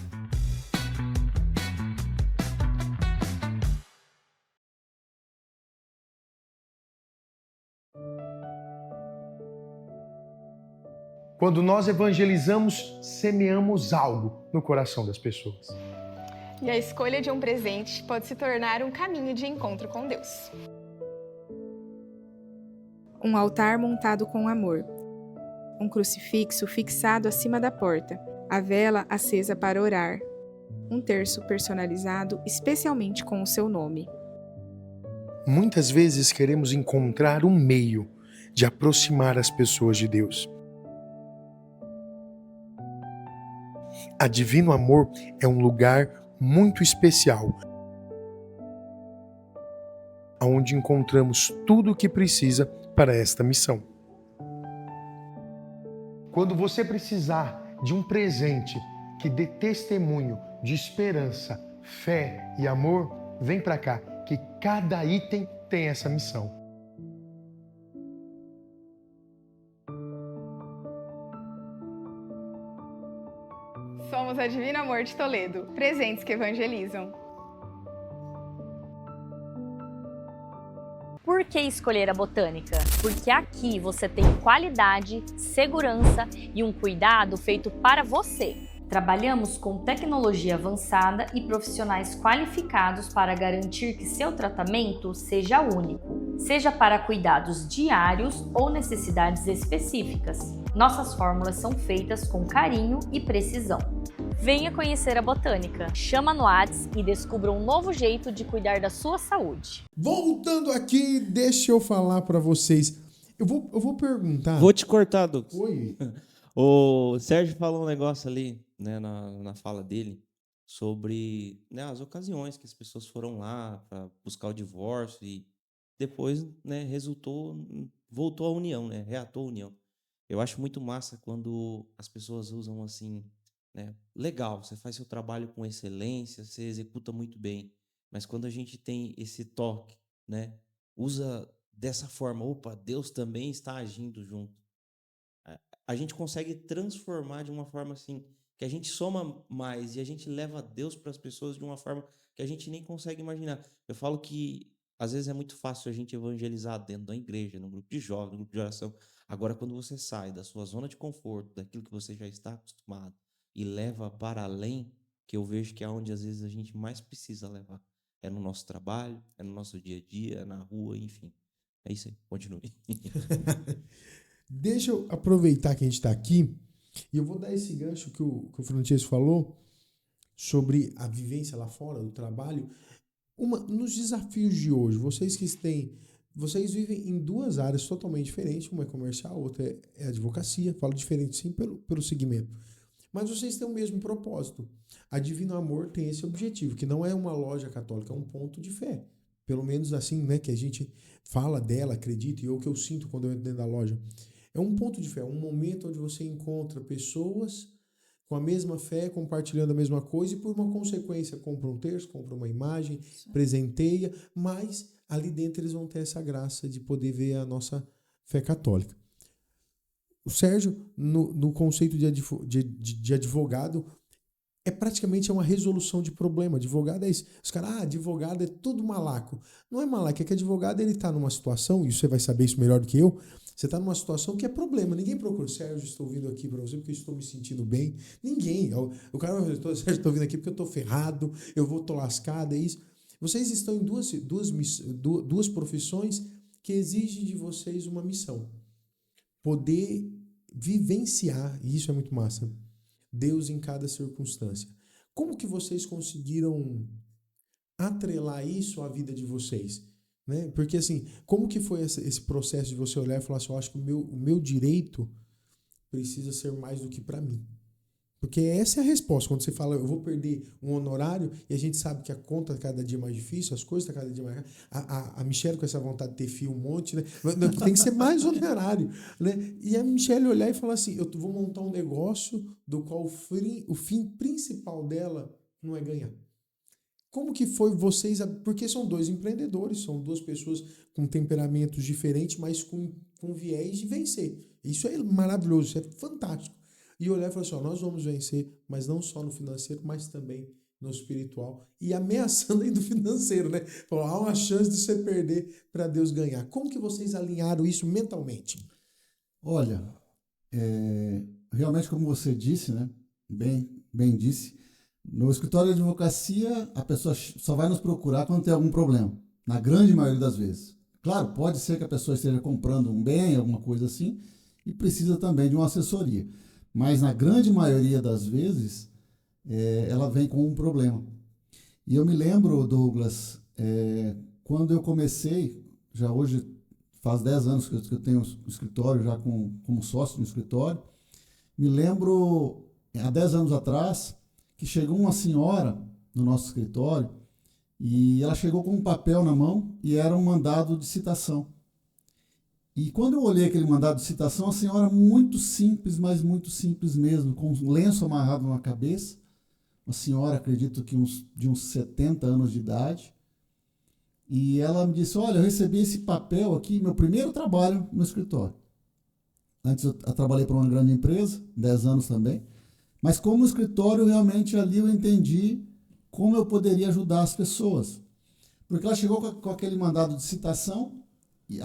Quando nós evangelizamos, semeamos algo no coração das pessoas. E a escolha de um presente pode se tornar um caminho de encontro com Deus. Um altar montado com amor. Um crucifixo fixado acima da porta. A vela acesa para orar. Um terço personalizado especialmente com o seu nome. Muitas vezes queremos encontrar um meio de aproximar as pessoas de Deus. A Divino Amor é um lugar muito especial, onde encontramos tudo o que precisa para esta missão. Quando você precisar de um presente que dê testemunho de esperança, fé e amor, vem para cá, que cada item tem essa missão. Somos a Divino Amor de Toledo, presentes que evangelizam. Por que escolher a Botânica? Porque aqui você tem qualidade, segurança e um cuidado feito para você. Trabalhamos com tecnologia avançada e profissionais qualificados para garantir que seu tratamento seja único, seja para cuidados diários ou necessidades específicas. Nossas fórmulas são feitas com carinho e precisão. Venha conhecer a Botânica. Chama no WhatsApp e descubra um novo jeito de cuidar da sua saúde. Voltando aqui, deixa eu falar para vocês. Eu vou perguntar. Vou te cortar, Dux. Oi. O Sérgio falou um negócio ali, né, na fala dele, sobre, né, as ocasiões que as pessoas foram lá para buscar o divórcio e depois, né, voltou à união, né, reatou a união. Eu acho muito massa quando as pessoas usam assim, né, legal, você faz seu trabalho com excelência, você executa muito bem, mas quando a gente tem esse toque, né, usa dessa forma, opa, Deus também está agindo junto. A gente consegue transformar de uma forma assim, que a gente soma mais e a gente leva Deus para as pessoas de uma forma que a gente nem consegue imaginar. Eu falo que às vezes é muito fácil a gente evangelizar dentro da igreja, no grupo de jovens, no grupo de oração. Agora, quando você sai da sua zona de conforto, daquilo que você já está acostumado e leva para além, que eu vejo que é onde às vezes a gente mais precisa levar. É no nosso trabalho, é no nosso dia a dia, é na rua, enfim. É isso aí, continue. Deixa eu aproveitar que a gente está aqui e eu vou dar esse gancho que o Francesco falou sobre a vivência lá fora, do trabalho. Nos desafios de hoje, vocês vivem em duas áreas totalmente diferentes, uma é comercial, outra é advocacia, falo diferente sim pelo segmento. Mas vocês têm o mesmo propósito. A Divino Amor tem esse objetivo, que não é uma loja católica, é um ponto de fé. Pelo menos assim, né, que a gente fala dela, acredita, e é o que eu sinto quando eu entro dentro da loja. É um ponto de fé, um momento onde você encontra pessoas com a mesma fé, compartilhando a mesma coisa e por uma consequência compra um terço, compra uma imagem, presenteia, mas ali dentro eles vão ter essa graça de poder ver a nossa fé católica. O Sérgio, no conceito de advogado, praticamente uma resolução de problema. Advogado é isso. Os caras, advogado é tudo malaco. Não é malaco, é que advogado ele está numa situação, e você vai saber isso melhor do que eu, você está numa situação que é problema. Ninguém procura, Sérgio, estou vindo aqui para você porque eu estou me sentindo bem. Ninguém. O cara vai dizer, Sérgio, estou vindo aqui porque eu estou ferrado, estou lascado, é isso. Vocês estão em duas profissões que exigem de vocês uma missão. Poder vivenciar, e isso é muito massa, Deus em cada circunstância. Como que vocês conseguiram atrelar isso à vida de vocês? Né? Porque assim, como que foi esse processo de você olhar e falar assim, eu acho que o meu direito precisa ser mais do que para mim. Porque essa é a resposta. Quando você fala, eu vou perder um honorário, e a gente sabe que a conta está cada dia mais difícil, as coisas estão cada dia mais... A Michelle com essa vontade de ter filho um monte, né? Tem que ser mais honorário, né? E a Michelle olhar e falar assim, eu vou montar um negócio do qual o fim principal dela não é ganhar. Como que foi vocês... Porque são dois empreendedores, são duas pessoas com temperamentos diferentes, mas com viés de vencer. Isso é maravilhoso, isso é fantástico. E olhar e falar assim, nós vamos vencer, mas não só no financeiro, mas também no espiritual. E ameaçando aí do financeiro, né? Há uma chance de você perder para Deus ganhar. Como que vocês alinharam isso mentalmente? Olha, realmente como você disse, né? Bem disse, no escritório de advocacia, a pessoa só vai nos procurar quando tem algum problema, na grande maioria das vezes. Claro, pode ser que a pessoa esteja comprando um bem, alguma coisa assim, e precisa também de uma assessoria. Mas na grande maioria das vezes, ela vem com um problema. E eu me lembro, Douglas, quando eu comecei, já hoje faz 10 anos que eu tenho um escritório, já como sócio no escritório, me lembro, há 10 anos atrás, que chegou uma senhora no nosso escritório, e ela chegou com um papel na mão, e era um mandado de citação. E quando eu olhei aquele mandado de citação, a senhora muito simples, mas muito simples mesmo, com um lenço amarrado na cabeça, uma senhora, acredito que de uns 70 anos de idade, e ela me disse, olha, eu recebi esse papel aqui, meu primeiro trabalho no escritório. Antes eu trabalhei para uma grande empresa, 10 anos também, mas como escritório, realmente ali eu entendi como eu poderia ajudar as pessoas. Porque ela chegou com aquele mandado de citação, e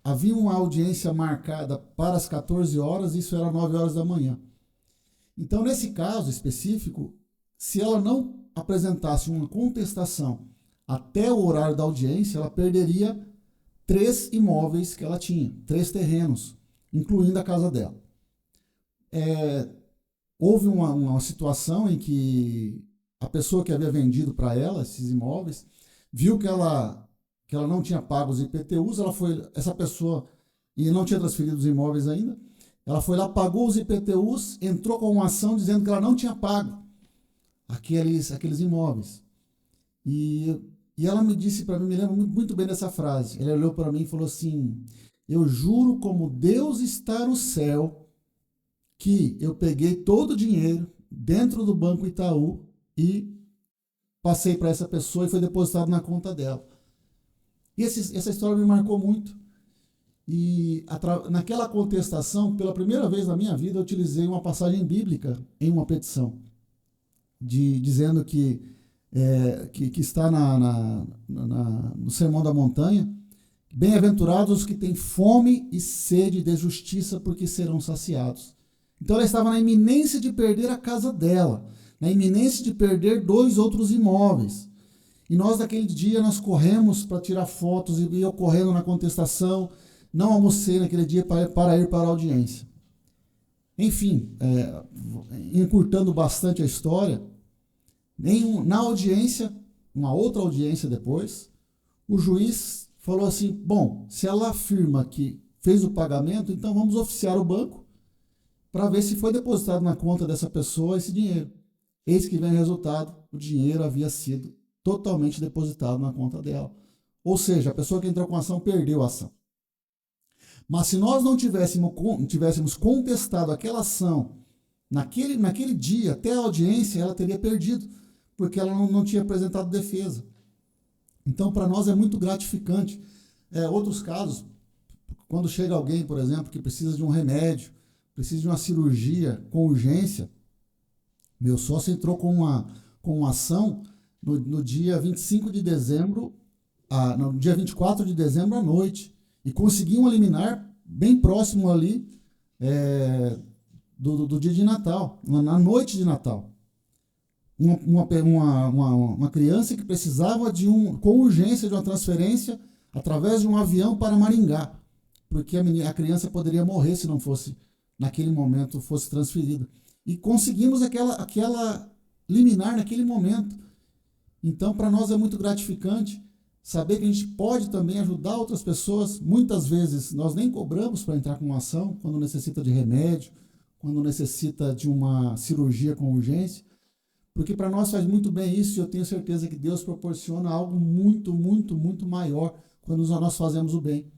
havia uma audiência marcada para as 14 horas, isso era 9 horas da manhã. Então, nesse caso específico, se ela não apresentasse uma contestação até o horário da audiência, ela perderia 3 imóveis que ela tinha, 3 terrenos, incluindo a casa dela. Houve uma situação em que a pessoa que havia vendido para ela esses imóveis viu que ela não tinha pago os IPTUs, essa pessoa, e não tinha transferido os imóveis ainda, ela foi lá, pagou os IPTUs, entrou com uma ação dizendo que ela não tinha pago aqueles imóveis. E ela me disse para mim, me lembro muito bem dessa frase, ela olhou para mim e falou assim, eu juro como Deus está no céu, que eu peguei todo o dinheiro dentro do Banco Itaú e passei para essa pessoa e foi depositado na conta dela. E essa história me marcou muito. E naquela contestação, pela primeira vez na minha vida, eu utilizei uma passagem bíblica em uma petição, dizendo que está no Sermão da Montanha, bem-aventurados os que têm fome e sede de justiça, porque serão saciados. Então ela estava na iminência de perder a casa dela, na iminência de perder 2 outros imóveis. E nós, naquele dia, nós corremos para tirar fotos e eu correndo na contestação, não almocei naquele dia para ir para a audiência. Enfim, encurtando bastante a história, na audiência, uma outra audiência depois, o juiz falou assim, bom, se ela afirma que fez o pagamento, então vamos oficiar o banco para ver se foi depositado na conta dessa pessoa esse dinheiro. Eis que vem o resultado, o dinheiro havia sido totalmente depositado na conta dela. Ou seja, a pessoa que entrou com a ação perdeu a ação. Mas se nós não tivéssemos contestado aquela ação naquele dia, até a audiência, ela teria perdido, porque ela não tinha apresentado defesa. Então, para nós é muito gratificante. Outros casos, quando chega alguém, por exemplo, que precisa de um remédio, precisa de uma cirurgia com urgência, meu sócio entrou com uma ação no dia 25 de dezembro, no dia 24 de dezembro à noite, e conseguiu um liminar bem próximo ali do dia de Natal, na noite de Natal. Uma criança que precisava com urgência de uma transferência através de um avião para Maringá, porque a criança poderia morrer se não fosse, naquele momento, fosse transferida. E conseguimos aquela liminar naquele momento. Então, para nós é muito gratificante saber que a gente pode também ajudar outras pessoas. Muitas vezes nós nem cobramos para entrar com uma ação, quando necessita de remédio, quando necessita de uma cirurgia com urgência, porque para nós faz muito bem isso, e eu tenho certeza que Deus proporciona algo muito, muito, muito maior quando nós fazemos o bem.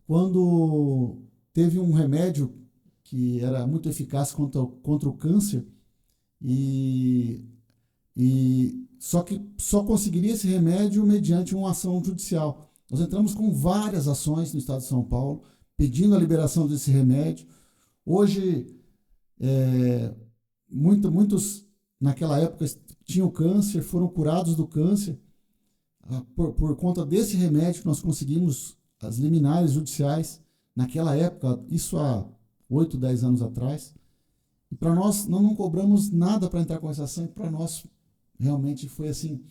Quando teve um remédio que era muito eficaz contra o câncer, e só que só conseguiria esse remédio mediante uma ação judicial. Nós entramos com várias ações no estado de São Paulo, pedindo a liberação desse remédio. Hoje, muitos naquela época tinham câncer, foram curados do câncer. Por conta desse remédio, nós conseguimos as liminares judiciais naquela época, isso há 8, 10 anos atrás. E para nós, não cobramos nada para entrar com essa ação, e para nós realmente foi assim,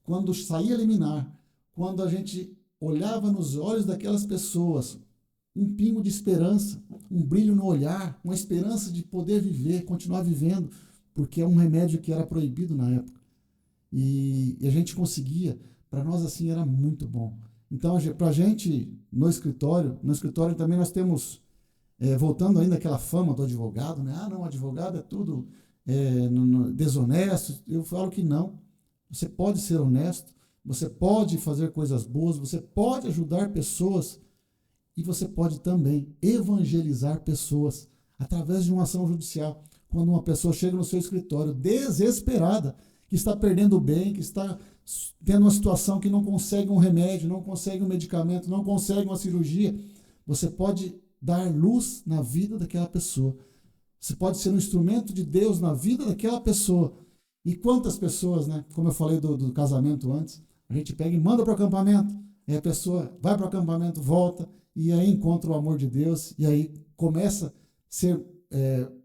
quando saía liminar, quando a gente olhava nos olhos daquelas pessoas, um pingo de esperança, um brilho no olhar, uma esperança de poder viver, continuar vivendo, porque é um remédio que era proibido na época. E a gente conseguia, para nós assim era muito bom. Então, para a gente, no escritório também nós temos, voltando ainda àquela fama do advogado, né? Ah, não, advogado é tudo desonesto. Eu falo que não. Você pode ser honesto, você pode fazer coisas boas, você pode ajudar pessoas e você pode também evangelizar pessoas através de uma ação judicial. Quando uma pessoa chega no seu escritório desesperada, que está perdendo o bem, que está tendo uma situação que não consegue um remédio, não consegue um medicamento, não consegue uma cirurgia, você pode dar luz na vida daquela pessoa. Você pode ser um instrumento de Deus na vida daquela pessoa. E quantas pessoas, né? Como eu falei do casamento antes, a gente pega e manda para o acampamento, e a pessoa vai para o acampamento, volta, e aí encontra o amor de Deus, e aí começa a ser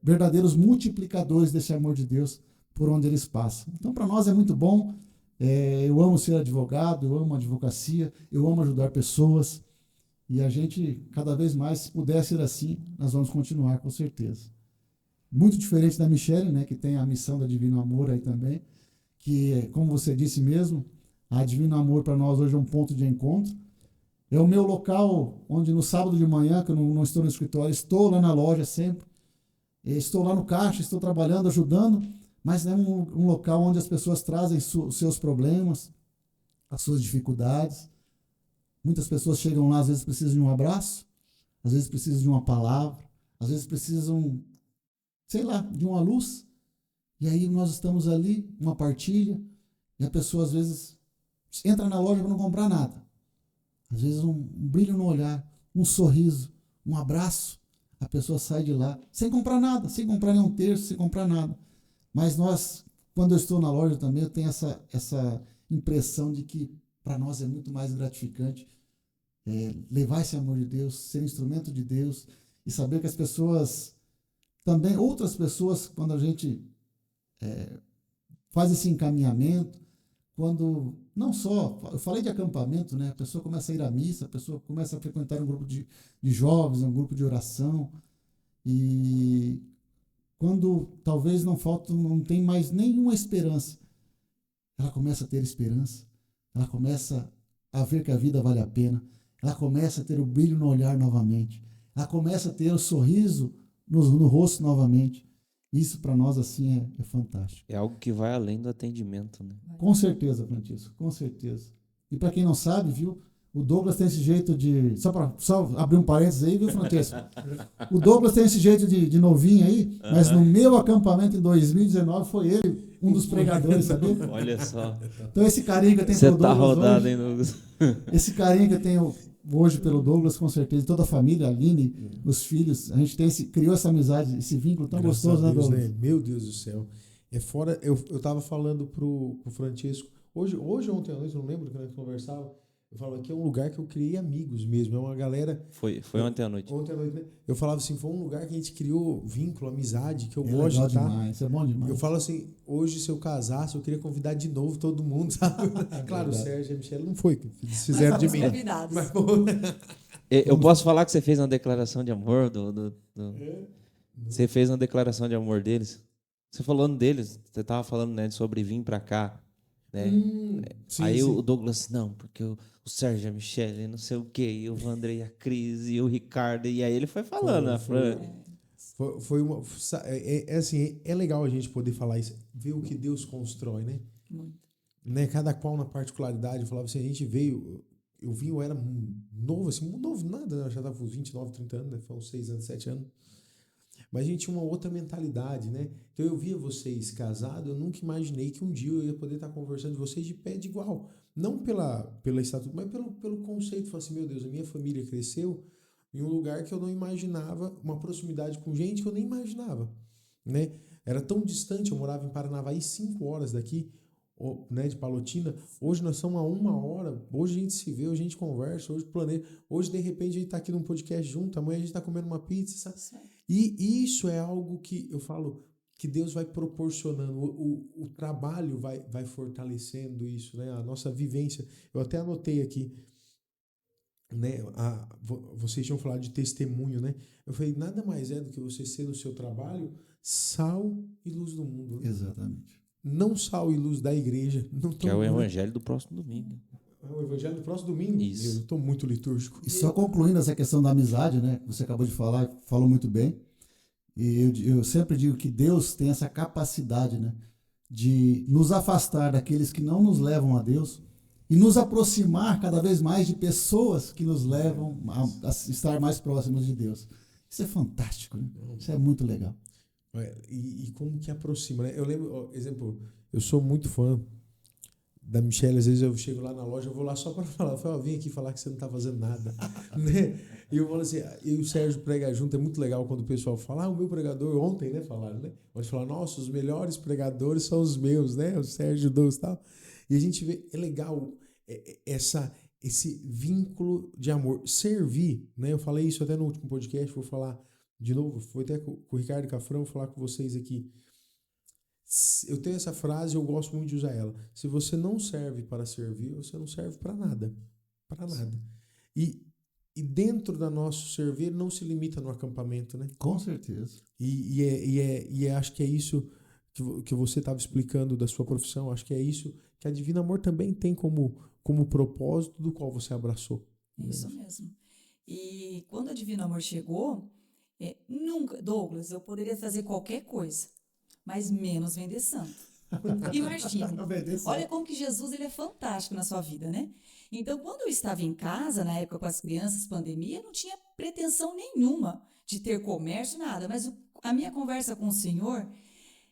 verdadeiros multiplicadores desse amor de Deus por onde eles passam. Então, para nós é muito bom. Eu amo ser advogado, eu amo a advocacia, eu amo ajudar pessoas. E a gente, cada vez mais, se puder ser assim, nós vamos continuar, com certeza. Muito diferente da Michele, né, que tem a missão da Divino Amor aí também, que, como você disse mesmo, a Divino Amor para nós hoje é um ponto de encontro. É o meu local onde no sábado de manhã, que eu não estou no escritório, estou lá na loja sempre, estou lá no caixa, estou trabalhando, ajudando, mas é um local onde as pessoas trazem os seus problemas, as suas dificuldades. Muitas pessoas chegam lá, às vezes precisam de um abraço, às vezes precisam de uma palavra, às vezes precisam, sei lá, de uma luz. E aí nós estamos ali, uma partilha, e a pessoa às vezes entra na loja para não comprar nada. Às vezes um brilho no olhar, um sorriso, um abraço, a pessoa sai de lá sem comprar nada, sem comprar nenhum terço, sem comprar nada. Mas nós, quando eu estou na loja também, eu tenho essa impressão de que para nós é muito mais gratificante levar esse amor de Deus, ser instrumento de Deus e saber que as pessoas, também outras pessoas, quando a gente faz esse encaminhamento, quando, não só, eu falei de acampamento, né? A pessoa começa a ir à missa, a pessoa começa a frequentar um grupo de jovens, um grupo de oração, e quando talvez não tem mais nenhuma esperança, ela começa a ter esperança, ela começa a ver que a vida vale a pena, ela começa a ter o brilho no olhar novamente, ela começa a ter o sorriso no rosto novamente. Isso para nós assim é fantástico. É algo que vai além do atendimento, né? Com certeza, Francisco, com certeza. E para quem não sabe, viu, o Douglas tem esse jeito de... Só abrir um parênteses aí, viu, Francisco? O Douglas tem esse jeito de novinho aí, mas no meu acampamento em 2019 foi ele um dos pregadores, sabia? Olha só. Então esse carinho que eu tenho pelo Douglas rodado, hoje, hein, Douglas? Esse carinho que eu tenho hoje pelo Douglas, com certeza, toda a família, a Aline, os filhos, a gente criou essa amizade, esse vínculo tão Graças gostoso, a Deus, né, Douglas? né? Meu Deus do céu. Fora, eu tava falando pro Francisco, hoje ontem à noite, eu não lembro que nós conversava, eu falava que é um lugar que eu criei amigos mesmo, é uma galera... Foi ontem à noite. Ontem à noite, né? Eu falava assim, foi um lugar que a gente criou vínculo, amizade, que eu É gosto legal de estar. demais, é bom demais. Eu falo assim, hoje se eu casasse, eu queria convidar de novo todo mundo, sabe? Claro, o verdade. Sérgio e a Michelle não foi, que eles fizeram de mim. Convidados. Mas, pô, Eu posso falar que você fez uma declaração de amor Você fez uma declaração de amor deles? Você falando deles, você estava falando, né, sobre vir para cá, né? sim, Aí sim. o Douglas, não, porque o Sérgio, a Michelle, não sei o quê, e o Vandrei, a Cris, e o Ricardo, e aí ele foi falando, a Fran. Foi uma. Assim, é legal a gente poder falar isso, ver o que Deus constrói, né? Muito. Né? Cada qual na particularidade. Eu falava assim, a gente veio. Eu era novo, assim, novo nada, né? Eu já estava com 29, 30 anos, né? Foi uns 6 anos, 7 anos. Mas a gente tinha uma outra mentalidade, né? Então eu via vocês casados, eu nunca imaginei que um dia eu ia poder estar conversando com vocês de pé de igual. Não pela estatura, mas pelo conceito. Falei assim, meu Deus, a minha família cresceu em um lugar que eu não imaginava, uma proximidade com gente que eu nem imaginava, né? Era tão distante, eu morava em Paranavaí, 5 horas daqui, né, de Palotina. Hoje nós estamos a 1 hora, hoje a gente se vê, hoje a gente conversa, hoje planeja, hoje de repente a gente está aqui num podcast junto, amanhã a gente está comendo uma pizza, sabe? E isso é algo que eu falo que Deus vai proporcionando, o trabalho vai fortalecendo isso, né? A nossa vivência. Eu até anotei aqui, né? Vocês tinham falado de testemunho, né? Eu falei, nada mais é do que você ser no seu trabalho sal e luz do mundo. Né? Exatamente. Não sal e luz da igreja. Não que é o evangelho do próximo domingo. É o evangelho do próximo domingo? Isso. Eu estou muito litúrgico. E só concluindo essa questão da amizade, né? Que você acabou de falar, falou muito bem. E eu sempre digo que Deus tem essa capacidade, né? De nos afastar daqueles que não nos levam a Deus e nos aproximar cada vez mais de pessoas que nos levam a estar mais próximos de Deus. Isso é fantástico, né? Isso é muito legal. E como que aproxima, né? Eu lembro, exemplo, eu sou muito fã da Michelle, às vezes eu chego lá na loja, eu vou lá só para falar, eu falo, vim aqui falar que você não tá fazendo nada, né? E eu falo assim, e o Sérgio prega junto, é muito legal quando o pessoal fala, o meu pregador, ontem, né, falaram, né? Pode falar, nossa, os melhores pregadores são os meus, né? O Sérgio Douglas e tal. E a gente vê, é legal esse vínculo de amor, servir, né? Eu falei isso até no último podcast, vou falar de novo, foi até com o Ricardo Cafrão falar com vocês aqui. Eu tenho essa frase, eu gosto muito de usar ela. Se você não serve para servir, você não serve para nada. Para nada. E dentro da nosso servir não se limita no acampamento, né? Com certeza. E acho que é isso que você estava explicando da sua profissão. Acho que é isso que a Divino Amor também tem como propósito do qual você abraçou. Isso mesmo. E quando a Divino Amor chegou, nunca, Douglas, eu poderia fazer qualquer coisa, mas menos vender santo. Imagina. Olha como que Jesus ele é fantástico na sua vida, né? Então, quando eu estava em casa, na época com as crianças, pandemia, não tinha pretensão nenhuma de ter comércio, nada. Mas a minha conversa com o Senhor,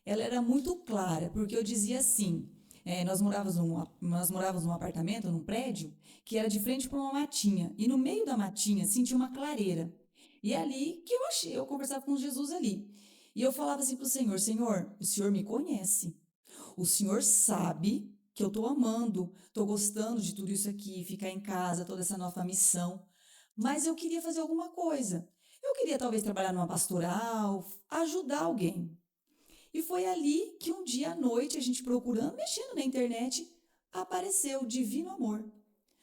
ela era muito clara, porque eu dizia assim, nós morávamos num apartamento, num prédio, que era de frente para uma matinha. E no meio da matinha, assim, tinha uma clareira. E é ali que eu conversava com Jesus ali. E eu falava assim para o Senhor, Senhor, o Senhor me conhece. O Senhor sabe que eu estou amando, estou gostando de tudo isso aqui, ficar em casa, toda essa nova missão. Mas eu queria fazer alguma coisa. Eu queria talvez trabalhar numa pastoral, ajudar alguém. E foi ali que um dia à noite, a gente procurando, mexendo na internet, apareceu Divino Amor.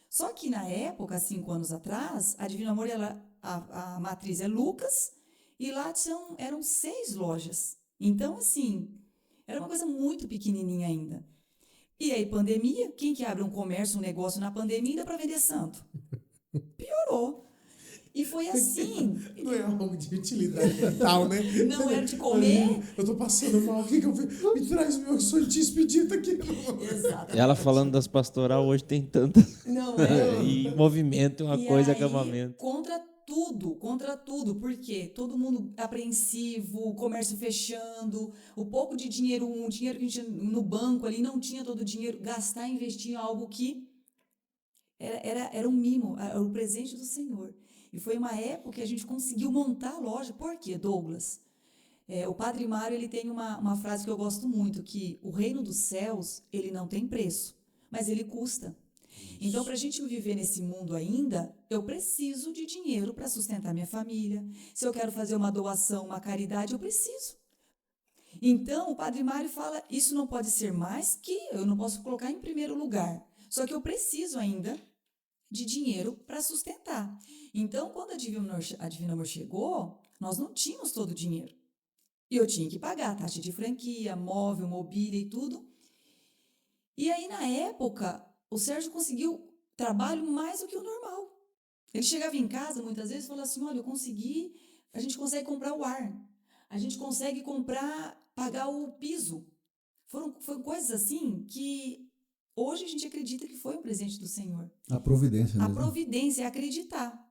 Só que na época, 5 anos atrás, a Divino Amor, a matriz é Lucas, e lá eram 6 lojas. Então, assim, era uma coisa muito pequenininha ainda. E aí, pandemia, quem que abre um comércio, um negócio na pandemia ainda para vender santo? Piorou. E foi assim. Não é algo de utilidade mental, né? Não era de comer. Eu tô passando mal, o que eu fiz? Me traz meu santíssimo dito aqui. Exato. Ela falando das pastoral, hoje tem tanta... Não é? E movimento, uma coisa, acampamento. Contra tudo, porque todo mundo apreensivo, o comércio fechando, o pouco de dinheiro, um dinheiro que a gente no banco ali não tinha todo o dinheiro, gastar, investir em algo que era um mimo, era o presente do Senhor. E foi uma época que a gente conseguiu montar a loja. Por quê, Douglas? O Padre Mário ele tem uma frase que eu gosto muito, que o reino dos céus ele não tem preço, mas ele custa. Então, para a gente viver nesse mundo ainda, eu preciso de dinheiro para sustentar minha família. Se eu quero fazer uma doação, uma caridade, eu preciso. Então, o Padre Mário fala, isso não pode ser mais que eu não posso colocar em primeiro lugar. Só que eu preciso ainda de dinheiro para sustentar. Então, quando a Divino Amor chegou, nós não tínhamos todo o dinheiro. E eu tinha que pagar taxa de franquia, móvel, mobília e tudo. E aí, na época, o Sérgio conseguiu trabalho mais do que o normal. Ele chegava em casa, muitas vezes, e falava assim, olha, a gente consegue comprar o ar. a gente consegue pagar o piso. Foram coisas assim que hoje a gente acredita que foi um presente do Senhor. A providência A mesmo. providência é acreditar.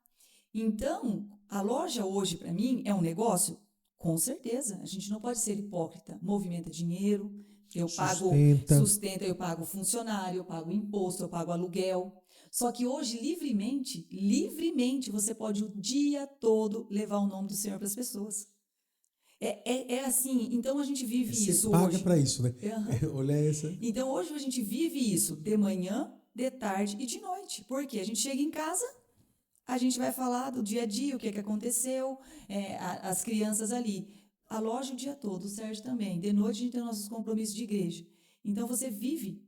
Então, a loja hoje, para mim, é um negócio? Com certeza. A gente não pode ser hipócrita. Movimenta dinheiro, eu pago sustenta, eu pago funcionário, eu pago imposto, eu pago aluguel. Só que hoje, livremente, você pode o dia todo levar o nome do Senhor para as pessoas. É assim, então a gente vive isso Você paga hoje. para isso, né? Uhum. Olha essa. Então hoje a gente vive isso de manhã, de tarde e de noite. Porque a gente chega em casa, a gente vai falar do dia a dia, o que aconteceu, as crianças ali. A loja o dia todo, o Sérgio também. De noite a gente tem nossos compromissos de igreja. Então você vive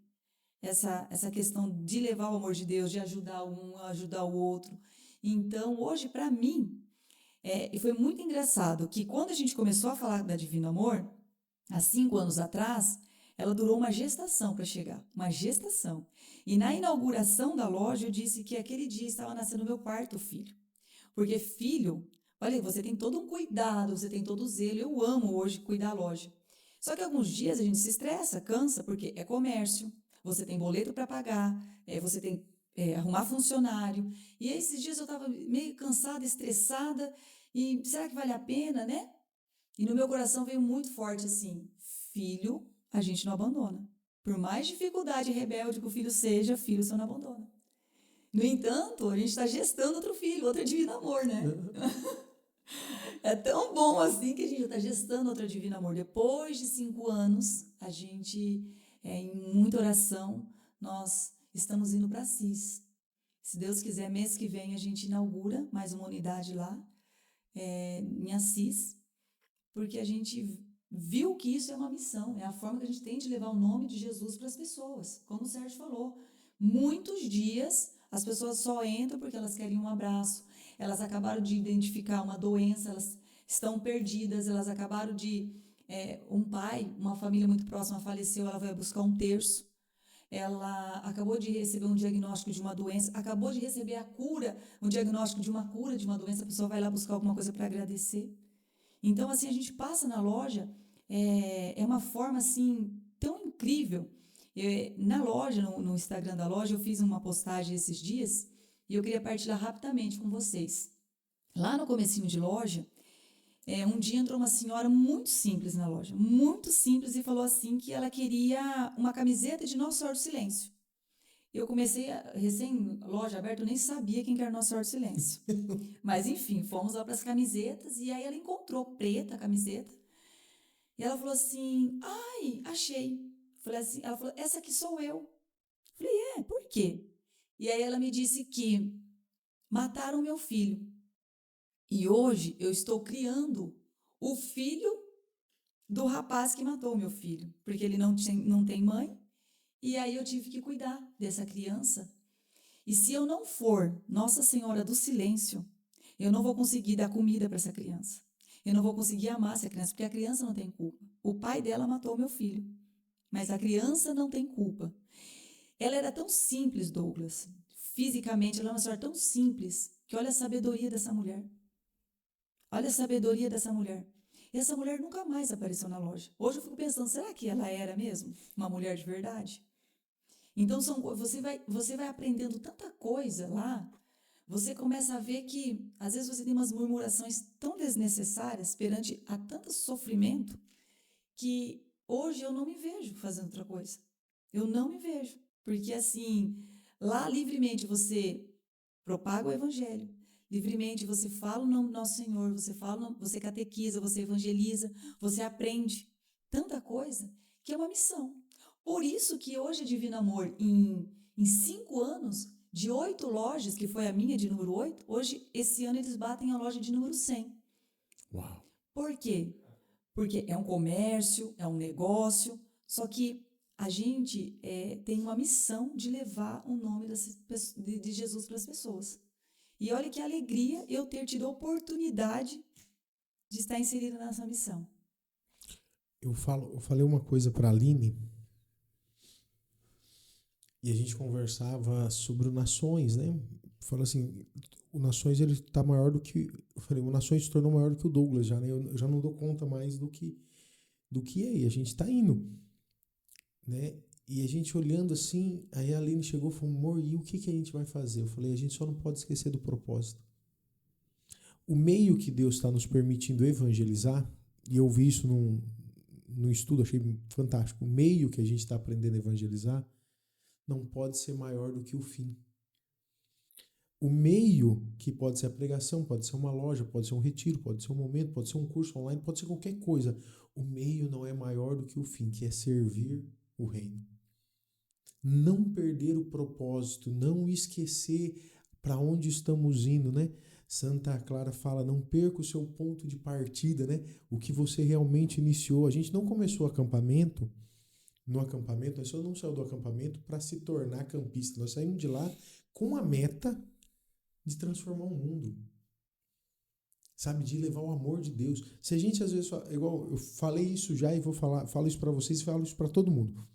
essa questão de levar o amor de Deus, de ajudar um, ajudar o outro. Então hoje, para mim, e foi muito engraçado que quando a gente começou a falar da Divino Amor, há 5 anos atrás, ela durou uma gestação para chegar, uma gestação. E na inauguração da loja, eu disse que aquele dia estava nascendo meu 4º filho. Porque filho, olha, você tem todo um cuidado, você tem todo o zelo. Eu amo hoje cuidar da loja. Só que alguns dias a gente se estressa, cansa, porque é comércio, você tem boleto para pagar, você tem arrumar funcionário. E esses dias eu estava meio cansada, estressada, e será que vale a pena, né? E no meu coração veio muito forte assim, filho, a gente não abandona. Por mais dificuldade e rebelde que o filho seja, filho você não abandona. No entanto, a gente está gestando outro filho, outro Divino Amor, né? É tão bom assim que a gente está gestando outro Divino Amor. Depois de 5 anos, a gente, em muita oração, nós estamos indo para Assis. Se Deus quiser, mês que vem a gente inaugura mais uma unidade lá, em Assis, porque a gente viu que isso é uma missão, é a forma que a gente tem de levar o nome de Jesus para as pessoas. Como o Sérgio falou, muitos dias as pessoas só entram porque elas querem um abraço, elas acabaram de identificar uma doença, elas estão perdidas, elas acabaram de... um pai, uma família muito próxima faleceu, ela vai buscar um terço, ela acabou de receber um diagnóstico de uma doença, acabou de receber a cura, um diagnóstico de uma cura de uma doença, a pessoa vai lá buscar alguma coisa para agradecer. Então, assim, a gente passa na loja, é uma forma, assim, tão incrível. Na loja, no Instagram da loja, eu fiz uma postagem esses dias e eu queria partilhar rapidamente com vocês. Lá no comecinho de loja, um dia entrou uma senhora muito simples na loja, muito simples, e falou assim que ela queria uma camiseta de Nossa Senhora do Silêncio. Eu comecei, loja aberta, eu nem sabia quem era Nossa Senhora do Silêncio. Mas, enfim, fomos lá para as camisetas e aí ela encontrou preta a camiseta. E ela falou assim, ai, achei. Falei assim, ela falou, essa aqui sou eu. Falei, por quê? E aí ela me disse que mataram meu filho. E hoje eu estou criando o filho do rapaz que matou o meu filho. Porque ele não tem mãe. E aí eu tive que cuidar dessa criança. E se eu não for Nossa Senhora do Silêncio, eu não vou conseguir dar comida para essa criança. Eu não vou conseguir amar essa criança, porque a criança não tem culpa. O pai dela matou o meu filho, mas a criança não tem culpa. Ela era tão simples, Douglas. Fisicamente, ela é uma senhora tão simples, que olha a sabedoria dessa mulher. Olha a sabedoria dessa mulher. E essa mulher nunca mais apareceu na loja. Hoje eu fico pensando, será que ela era mesmo uma mulher de verdade? Então, você vai aprendendo tanta coisa lá, você começa a ver que, às vezes, você tem umas murmurações tão desnecessárias perante a tanto sofrimento, que hoje eu não me vejo fazendo outra coisa. Eu não me vejo. Porque, assim, lá livremente você propaga o evangelho, livremente você fala o nome do nosso Senhor, você catequiza, você evangeliza, você aprende tanta coisa, que é uma missão. Por isso que hoje a Divino Amor, em 5 anos, de 8 lojas, que foi a minha de número 8, hoje, esse ano, eles batem a loja de número 100. Uau! Por quê? Porque é um comércio, é um negócio, só que a gente tem uma missão de levar o nome de Jesus para as pessoas. E olha que alegria eu ter tido a oportunidade de estar inserida nessa missão. Eu falei uma coisa para a Aline, e a gente conversava sobre nações, né? fala assim, o Nações ele tá maior do que, eu falei, o Nações se tornou maior do que o Douglas já, né? Eu já não dou conta mais do que é, e a gente tá indo, né? E a gente olhando assim, aí a Aline chegou e falou, amor, e o que a gente vai fazer? Eu falei, a gente só não pode esquecer do propósito. O meio que Deus está nos permitindo evangelizar, e eu vi isso num estudo, achei fantástico, o meio que a gente está aprendendo a evangelizar não pode ser maior do que o fim. O meio, que pode ser a pregação, pode ser uma loja, pode ser um retiro, pode ser um momento, pode ser um curso online, pode ser qualquer coisa. O meio não é maior do que o fim, que é servir o reino. Não perder o propósito, não esquecer para onde estamos indo, né? Santa Clara fala, não perca o seu ponto de partida, né? O que você realmente iniciou. A gente não começou no acampamento, nós só não saiu do acampamento para se tornar campista. Nós saímos de lá com a meta de transformar o mundo. Sabe? De levar o amor de Deus. Se a gente às vezes, igual eu falei isso já e falo isso para vocês e falo isso para todo mundo.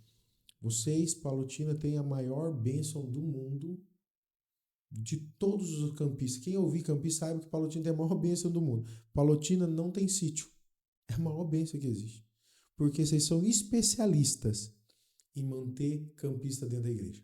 Vocês, Palotina, têm a maior bênção do mundo de todos os campistas. Quem ouvir campista sabe que Palotina tem a maior bênção do mundo. Palotina não tem sítio. É a maior bênção que existe. Porque vocês são especialistas em manter campista dentro da igreja.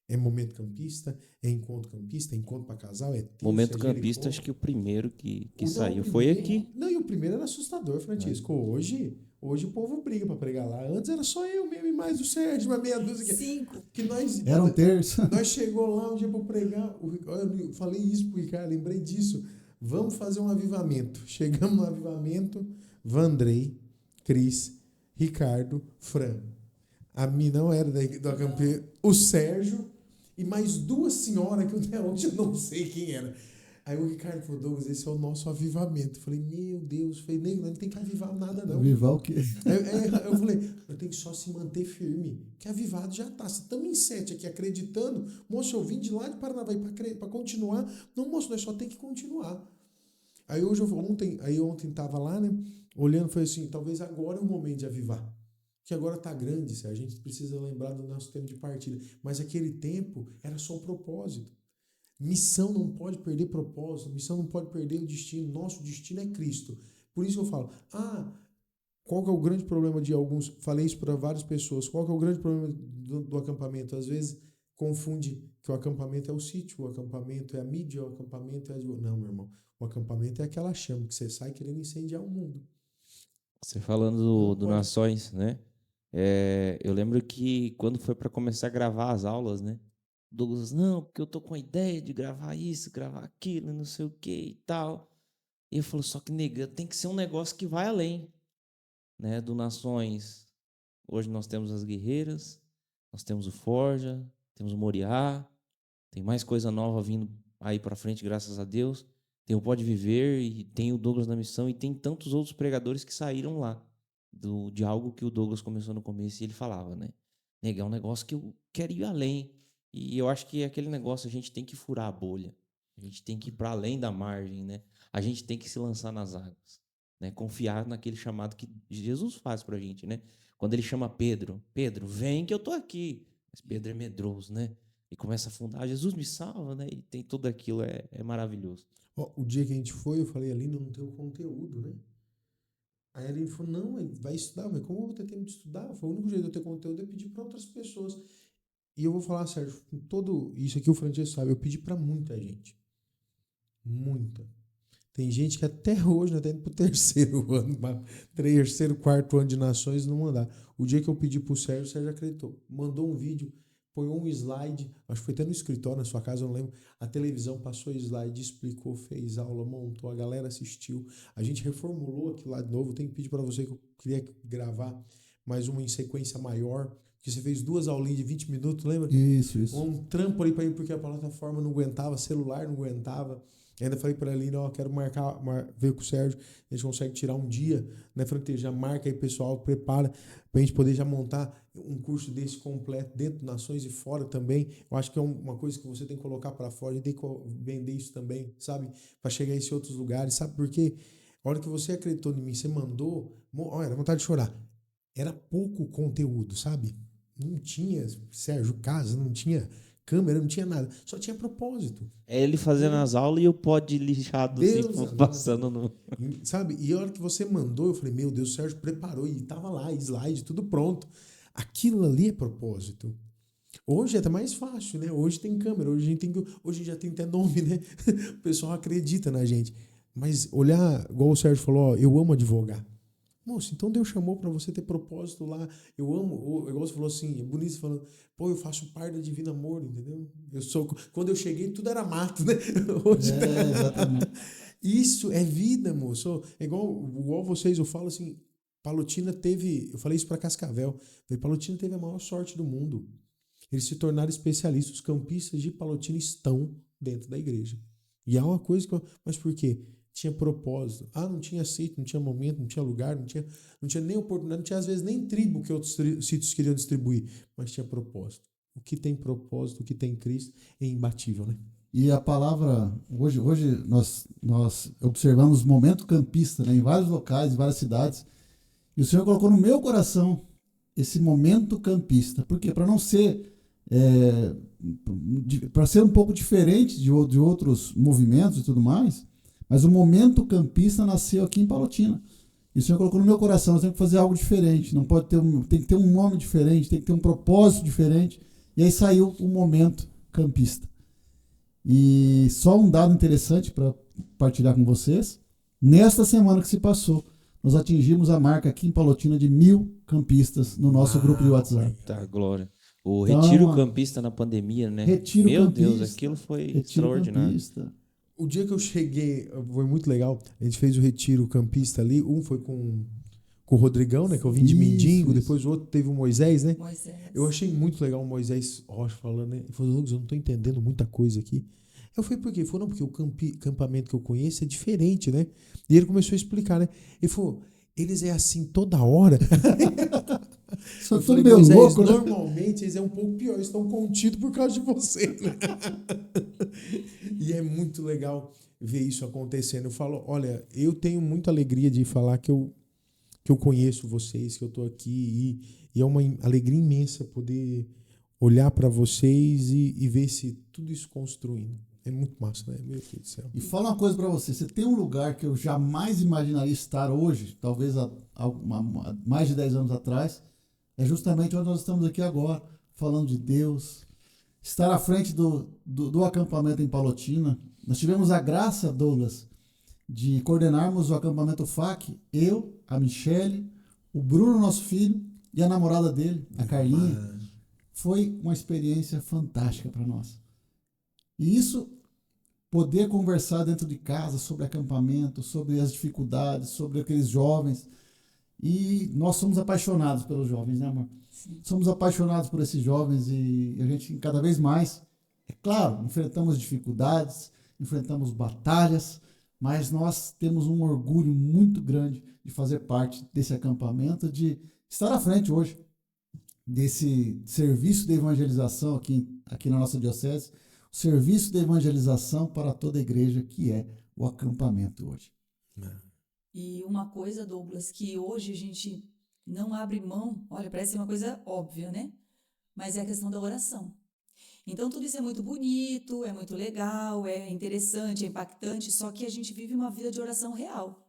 É momento campista, é encontro para casal, é terço, Momento é campista, Jericó. acho que o primeiro que Não, saiu o foi primeiro- aqui. Não, e o primeiro era assustador, Francisco. Hoje o povo briga para pregar lá. Antes era só eu mesmo e mais o Sérgio, uma meia dúzia. 5. Que nós, Era um terço. nós chegou lá um dia para pregar. Eu falei isso pro Ricardo, lembrei disso. Vamos fazer um avivamento. Chegamos no avivamento, Vandrei, Cris, Ricardo, Fran. A mim não era do acampamento, o Sérgio e mais duas senhoras que eu até hoje eu não sei quem era. Aí o Ricardo falou, Douglas, esse é o nosso avivamento. Eu falei, meu Deus, falei, nem, não tem que avivar nada não. Avivar o quê? Eu falei, eu tenho que só se manter firme, que avivado já tá. Se estamos em 7 aqui acreditando, moço, eu vim de lá de Paranavaí para continuar. Não, moço, nós só tem que continuar. Aí ontem tava lá, né, olhando, falei assim, talvez agora é o momento de avivar. Que agora tá grande, Sérgio, a gente precisa lembrar do nosso tempo de partida. Mas aquele tempo era só o propósito. Missão não pode perder propósito, missão não pode perder o destino. Nosso destino é Cristo. Por isso eu falo, qual que é o grande problema de alguns? Falei isso para várias pessoas. Qual que é o grande problema do acampamento? Às vezes confunde que o acampamento é o sítio, o acampamento é a mídia, o acampamento é a... Não, meu irmão. O acampamento é aquela chama que você sai querendo incendiar o mundo. Você falando do Nações, né? Eu lembro que quando foi para começar a gravar as aulas, né? O Douglas, não, porque eu tô com a ideia de gravar isso, gravar aquilo, não sei o que e tal. E eu falo, só que nega, tem que ser um negócio que vai além, né? Do Nações. Hoje nós temos as Guerreiras, nós temos o Forja, temos o Moriá, tem mais coisa nova vindo aí para frente, graças a Deus. Tem o Pode Viver e tem o Douglas na Missão e tem tantos outros pregadores que saíram lá de algo que o Douglas começou no começo e ele falava, né? Nega, é um negócio que eu quero ir além. E eu acho que aquele negócio a gente tem que furar a bolha. A gente tem que ir para além da margem, né? A gente tem que se lançar nas águas, né? Confiar naquele chamado que Jesus faz pra gente, né? Quando ele chama Pedro, vem que eu tô aqui. Mas Pedro é medroso, né? E começa a afundar, Jesus me salva, né? E tem tudo aquilo, é maravilhoso. O dia que a gente foi, eu falei, Aline, eu não tenho conteúdo, né? Aí a Aline falou, não, vai estudar, mas como eu vou ter tempo de estudar? Foi o único jeito de eu ter conteúdo é pedir para outras pessoas. E eu vou falar, Sérgio, com todo isso aqui o Francisco sabe, eu pedi para muita gente. Muita. Tem gente que até hoje, até indo pro terceiro ano, terceiro, quarto ano de Nações, não mandar. O dia que eu pedi pro Sérgio, o Sérgio acreditou. Mandou um vídeo, põe um slide, acho que foi até no escritório, na sua casa, eu não lembro. A televisão passou o slide, explicou, fez aula, montou, a galera assistiu. A gente reformulou aquilo lá de novo. Eu tenho que pedir para você que eu queria gravar mais uma em sequência maior, que você fez 2 aulinhas de 20 minutos, lembra? Isso. Um trampo ali para ir, porque a plataforma não aguentava, celular não aguentava. Ainda falei para ele, ó, quero ver com o Sérgio, a gente consegue tirar um dia, né, Frank? Já marca aí, pessoal, prepara pra gente poder já montar um curso desse completo dentro de Nações e fora também. Eu acho que é uma coisa que você tem que colocar para fora, a gente tem que vender isso também, sabe? Para chegar a esses outros lugares, sabe por quê? A hora que você acreditou em mim, você mandou, olha, era vontade de chorar. Era pouco conteúdo, sabe? Não tinha Sérgio Casa, não tinha câmera, não tinha nada. Só tinha propósito. É ele fazendo as aulas e o pó de lixado assim, Deus, passando no... Sabe? E a hora que você mandou, eu falei, meu Deus, o Sérgio preparou e tava lá, slide, tudo pronto. Aquilo ali é propósito. Hoje é até mais fácil, né? Hoje tem câmera, hoje já tem até nome, né? O pessoal acredita na gente. Mas olhar, igual o Sérgio falou, ó, eu amo advogar. Moço, então Deus chamou para você ter propósito lá. Eu amo, igual você falou assim, é bonito você falando, pô, eu faço parte da Divino Amor, entendeu? Quando eu cheguei, tudo era mato, né? Hoje, Exatamente. isso é vida, moço. É igual vocês, eu falo assim, Palotina teve, eu falei isso para Cascavel, Palotina teve a maior sorte do mundo. Eles se tornaram especialistas. Os campistas de Palotina estão dentro da igreja. E há uma coisa mas por quê? Tinha propósito. Não tinha sítio, não tinha momento, não tinha lugar, não tinha nem oportunidade, não tinha às vezes nem tribo que outros sítios queriam distribuir, mas tinha propósito. O que tem propósito, o que tem Cristo é imbatível, né? E a palavra, hoje nós observamos momento campista, né, em vários locais, em várias cidades, e o Senhor colocou no meu coração esse momento campista. Por quê? Para não ser... para ser um pouco diferente de outros movimentos e tudo mais, mas o momento campista nasceu aqui em Palotina. E o Senhor colocou no meu coração, nós temos que fazer algo diferente, não pode ter tem que ter um nome diferente, tem que ter um propósito diferente. E aí saiu o momento campista. E só um dado interessante para partilhar com vocês, nesta semana que se passou, nós atingimos a marca aqui em Palotina de 1.000 campistas no nosso grupo de WhatsApp. Tá, glória. O Então, retiro campista na pandemia, né? Retiro Meu campista, Deus, aquilo foi retiro extraordinário. campista. O dia que eu cheguei, foi muito legal. A gente fez o retiro campista ali. Um foi com o Rodrigão, né? Que eu vim de Mindingo. Isso. Depois o outro teve o Moisés, né? Moisés. Eu achei muito legal o Moisés Rocha falando, né? Ele falou, Lucas, eu não tô entendendo muita coisa aqui. Eu falei, por quê? Ele falou, não, porque o campamento que eu conheço é diferente, né? E ele começou a explicar, né? Ele falou, eles é assim toda hora. Só Eu tudo falei, meio Moisés, louco, né? normalmente eles é um pouco pior, eles estão contidos por causa de você. Né? E é muito legal ver isso acontecendo. Eu falo, olha, eu tenho muita alegria de falar que eu conheço vocês, que eu estou aqui, e é uma alegria imensa poder olhar para vocês e ver se tudo isso construindo. É muito massa, né? Meu Deus do céu. E fala uma coisa para você, você tem um lugar que eu jamais imaginaria estar hoje, talvez há mais de 10 anos atrás, é justamente onde nós estamos aqui agora, falando de Deus, estar à frente do acampamento em Palotina. Nós tivemos a graça, Douglas, de coordenarmos o acampamento FAC, eu, a Michele, o Bruno, nosso filho, e a namorada dele, a Carlinha. Foi uma experiência fantástica para nós. E isso, poder conversar dentro de casa sobre acampamento, sobre as dificuldades, sobre aqueles jovens. E nós somos apaixonados pelos jovens, né, amor? Sim. Somos apaixonados por esses jovens e a gente cada vez mais, é claro, enfrentamos dificuldades, enfrentamos batalhas, mas nós temos um orgulho muito grande de fazer parte desse acampamento, de estar à frente hoje desse serviço de evangelização aqui na nossa diocese, o serviço de evangelização para toda a igreja, que é o acampamento hoje. E uma coisa, Douglas, que hoje a gente não abre mão, olha, parece uma coisa óbvia, né? Mas é a questão da oração. Então, tudo isso é muito bonito, é muito legal, é interessante, é impactante, só que a gente vive uma vida de oração real.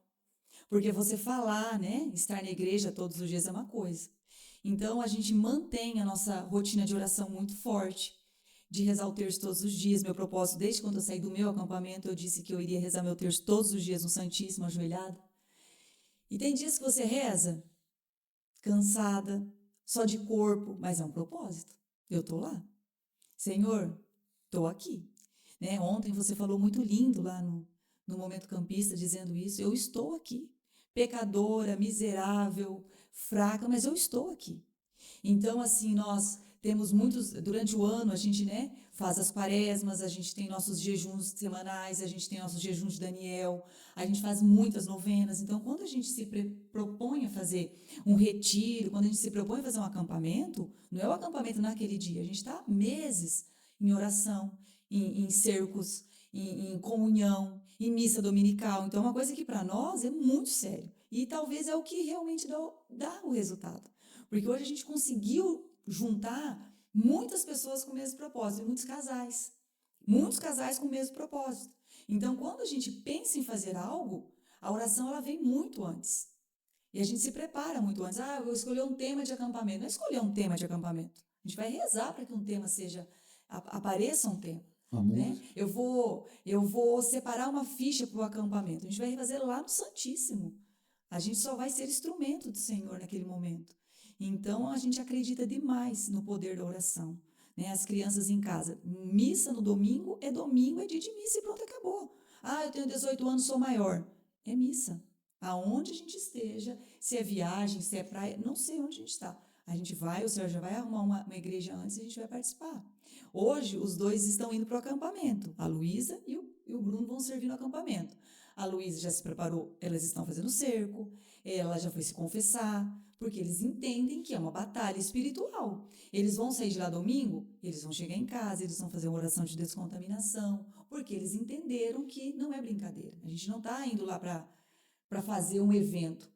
Porque você falar, né, estar na igreja todos os dias é uma coisa. Então, a gente mantém a nossa rotina de oração muito forte, de rezar o terço todos os dias. Meu propósito, desde quando eu saí do meu acampamento, eu disse que eu iria rezar meu terço todos os dias no Santíssimo, ajoelhada. E tem dias que você reza cansada, só de corpo, mas é um propósito. Eu estou lá. Senhor, estou aqui. Né? Ontem você falou muito lindo lá no Momento Campista, dizendo isso. Eu estou aqui. Pecadora, miserável, fraca, mas eu estou aqui. Então, assim, nós temos muitos, durante o ano, a gente, né, faz as quaresmas, a gente tem nossos jejuns semanais, a gente tem nossos jejuns de Daniel, a gente faz muitas novenas. Então, quando a gente se propõe a fazer um retiro, quando a gente se propõe a fazer um acampamento, não é o acampamento naquele dia, a gente está meses em oração, em cercos, em comunhão, em missa dominical. Então, é uma coisa que para nós é muito sério. E talvez é o que realmente dá o resultado. Porque hoje a gente conseguiu juntar Muitas pessoas com o mesmo propósito, e muitos casais com o mesmo propósito. Então, quando a gente pensa em fazer algo, a oração ela vem muito antes. E a gente se prepara muito antes. Eu vou escolher um tema de acampamento. Não é escolher um tema de acampamento. A gente vai rezar para que um tema apareça um tema. Né? Eu vou separar uma ficha para o acampamento. A gente vai fazer lá no Santíssimo. A gente só vai ser instrumento do Senhor naquele momento. Então, a gente acredita demais no poder da oração. Né? As crianças em casa, missa no domingo, é dia de missa e pronto, acabou. Eu tenho 18 anos, sou maior. É missa. Aonde a gente esteja, se é viagem, se é praia, não sei onde a gente está. A gente vai, o Senhor já vai arrumar uma igreja antes e a gente vai participar. Hoje, os dois estão indo para o acampamento. A Luísa e o Bruno vão servir no acampamento. A Luísa já se preparou, elas estão fazendo cerco, ela já foi se confessar, porque eles entendem que é uma batalha espiritual. Eles vão sair de lá domingo, eles vão chegar em casa, eles vão fazer uma oração de descontaminação, porque eles entenderam que não é brincadeira. A gente não está indo lá para fazer um evento.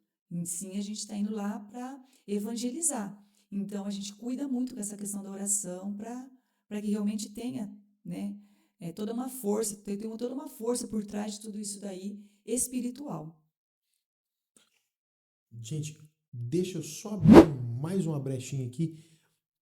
Sim, a gente está indo lá para evangelizar. Então, a gente cuida muito com essa questão da oração para que realmente tenha, né, toda uma força, tem toda uma força por trás de tudo isso daí, espiritual. Gente, deixa eu só abrir mais uma brechinha aqui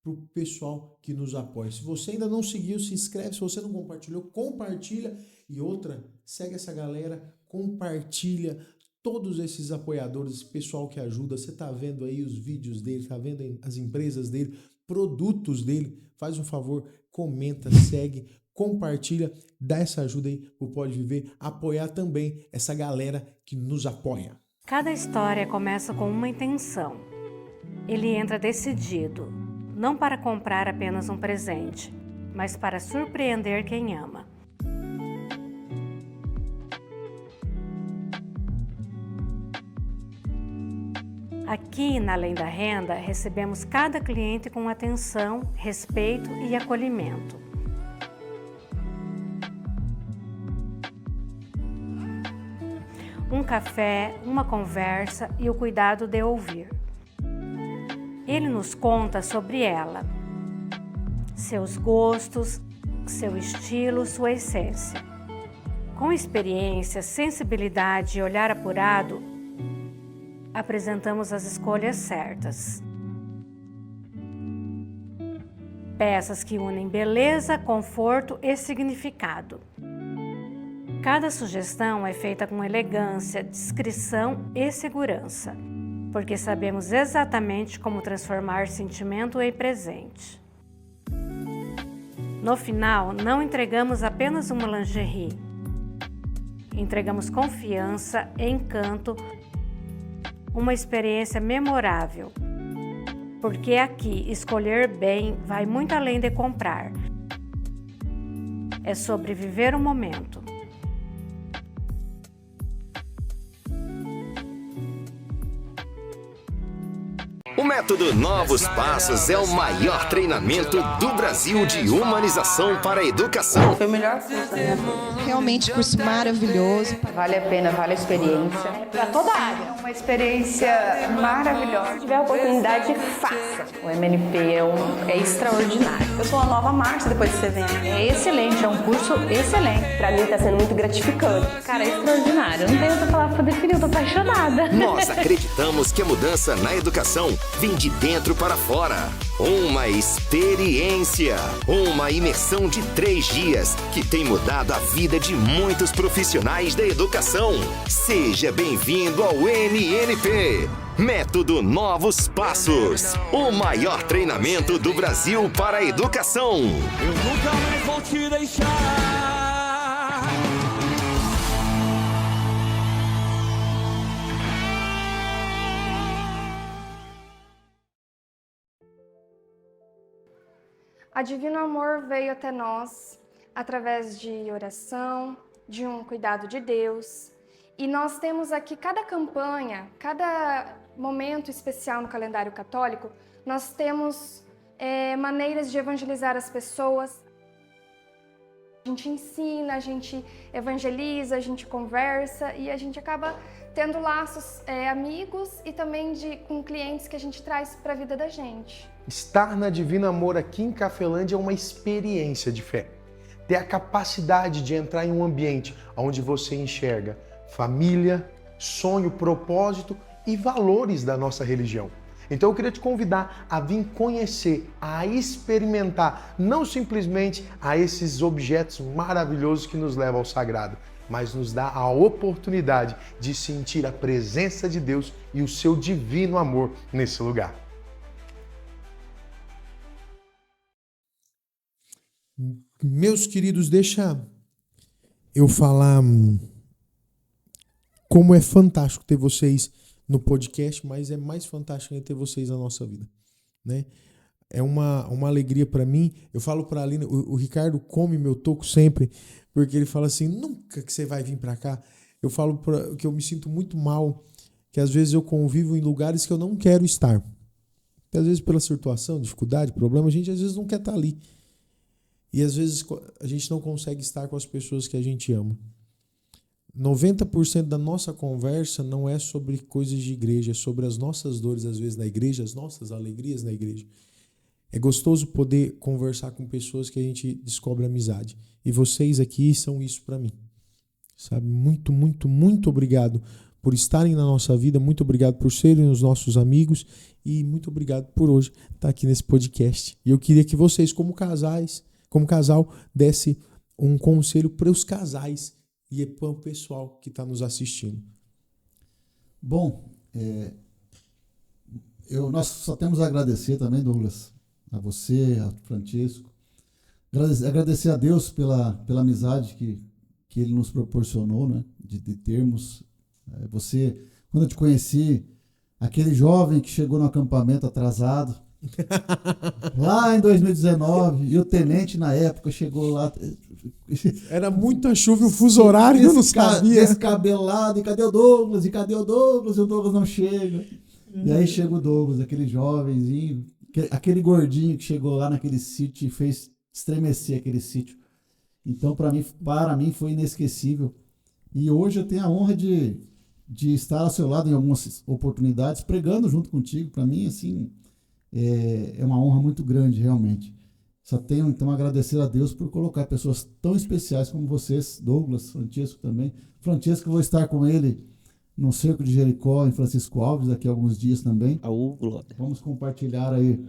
para o pessoal que nos apoia. Se você ainda não seguiu, se inscreve. Se você não compartilhou, compartilha. E outra, segue essa galera, compartilha todos esses apoiadores, esse pessoal que ajuda. Você tá vendo aí os vídeos dele, tá vendo as empresas dele, produtos dele. Faz um favor, comenta, segue, compartilha, dá essa ajuda aí pro Pode Viver, apoiar também essa galera que nos apoia. Cada história começa com uma intenção. Ele entra decidido, não para comprar apenas um presente, mas para surpreender quem ama. Aqui, na Além da Renda, recebemos cada cliente com atenção, respeito e acolhimento. Um café, uma conversa e o cuidado de ouvir. Ele nos conta sobre ela, seus gostos, seu estilo, sua essência. Com experiência, sensibilidade e olhar apurado, apresentamos as escolhas certas. Peças que unem beleza, conforto e significado. Cada sugestão é feita com elegância, discrição e segurança, porque sabemos exatamente como transformar sentimento em presente. No final, não entregamos apenas uma lingerie. Entregamos confiança, encanto, uma experiência memorável. Porque aqui, escolher bem vai muito além de comprar. É sobre viver o momento. O método Novos Passos é o maior treinamento do Brasil de humanização para a educação. Foi o melhor curso da minha vida. Realmente curso maravilhoso. Vale a pena, vale a experiência. Para toda a área. Uma experiência maravilhosa. Se tiver a oportunidade, faça. O MNP é extraordinário. Eu sou a nova Márcia depois que você vem. É excelente, é um curso excelente. Para mim está sendo muito gratificante. Cara, é extraordinário. Não tenho outra palavra para definir, eu tô apaixonada. Nós acreditamos que a mudança na educação vem de dentro para fora. Uma experiência, uma imersão de 3 dias que tem mudado a vida de muitos profissionais da educação. Seja bem-vindo ao MNP. Método Novos Passos, o maior treinamento do Brasil para a educação. Eu nunca mais vou te deixar. A Divino Amor veio até nós através de oração, de um cuidado de Deus. E nós temos aqui cada campanha, cada momento especial no calendário católico, nós temos maneiras de evangelizar as pessoas. A gente ensina, a gente evangeliza, a gente conversa e a gente acaba tendo laços amigos e também com clientes que a gente traz para a vida da gente. Estar na Divino Amor aqui em Cafelândia é uma experiência de fé. Ter a capacidade de entrar em um ambiente onde você enxerga família, sonho, propósito e valores da nossa religião. Então eu queria te convidar a vir conhecer, a experimentar, não simplesmente a esses objetos maravilhosos que nos levam ao sagrado, mas nos dá a oportunidade de sentir a presença de Deus e o seu divino amor nesse lugar. Meus queridos, deixa eu falar como é fantástico ter vocês no podcast, mas é mais fantástico ter vocês na nossa vida, né? É uma alegria para mim. Eu falo para a Aline, o Ricardo come meu toco sempre, porque ele fala assim, nunca que você vai vir para cá. Eu falo que eu me sinto muito mal, que às vezes eu convivo em lugares que eu não quero estar. E às vezes pela situação, dificuldade, problema, a gente às vezes não quer estar ali. E às vezes a gente não consegue estar com as pessoas que a gente ama. 90% da nossa conversa não é sobre coisas de igreja, é sobre as nossas dores, às vezes, na igreja, as nossas alegrias na igreja. É gostoso poder conversar com pessoas que a gente descobre amizade. E vocês aqui são isso para mim. Sabe? Muito, muito, muito obrigado por estarem na nossa vida, muito obrigado por serem os nossos amigos e muito obrigado por hoje estar aqui nesse podcast. E eu queria que vocês, como casal, desse um conselho para os casais e para o pessoal que está nos assistindo. Bom, nós só temos a agradecer também, Douglas, a você, a Francisco. Agradecer a Deus pela amizade que Ele nos proporcionou, né? De termos. Você, quando eu te conheci, aquele jovem que chegou no acampamento atrasado, lá em 2019, e o tenente na época chegou lá. Era muita chuva e o fuso horário eu não sabia. Descabelado, e cadê o Douglas? E o Douglas não chega. E aí chega o Douglas, aquele jovenzinho, aquele gordinho que chegou lá naquele sítio e fez estremecer aquele sítio. Então, para mim foi inesquecível. E hoje eu tenho a honra de estar ao seu lado em algumas oportunidades, pregando junto contigo. Para mim, assim, é uma honra muito grande, realmente. Só tenho, então, a agradecer a Deus por colocar pessoas tão especiais como vocês, Douglas, Francisco também. Francisco, eu vou estar com ele no Cerco de Jericó, em Francisco Alves, daqui a alguns dias também. Vamos compartilhar aí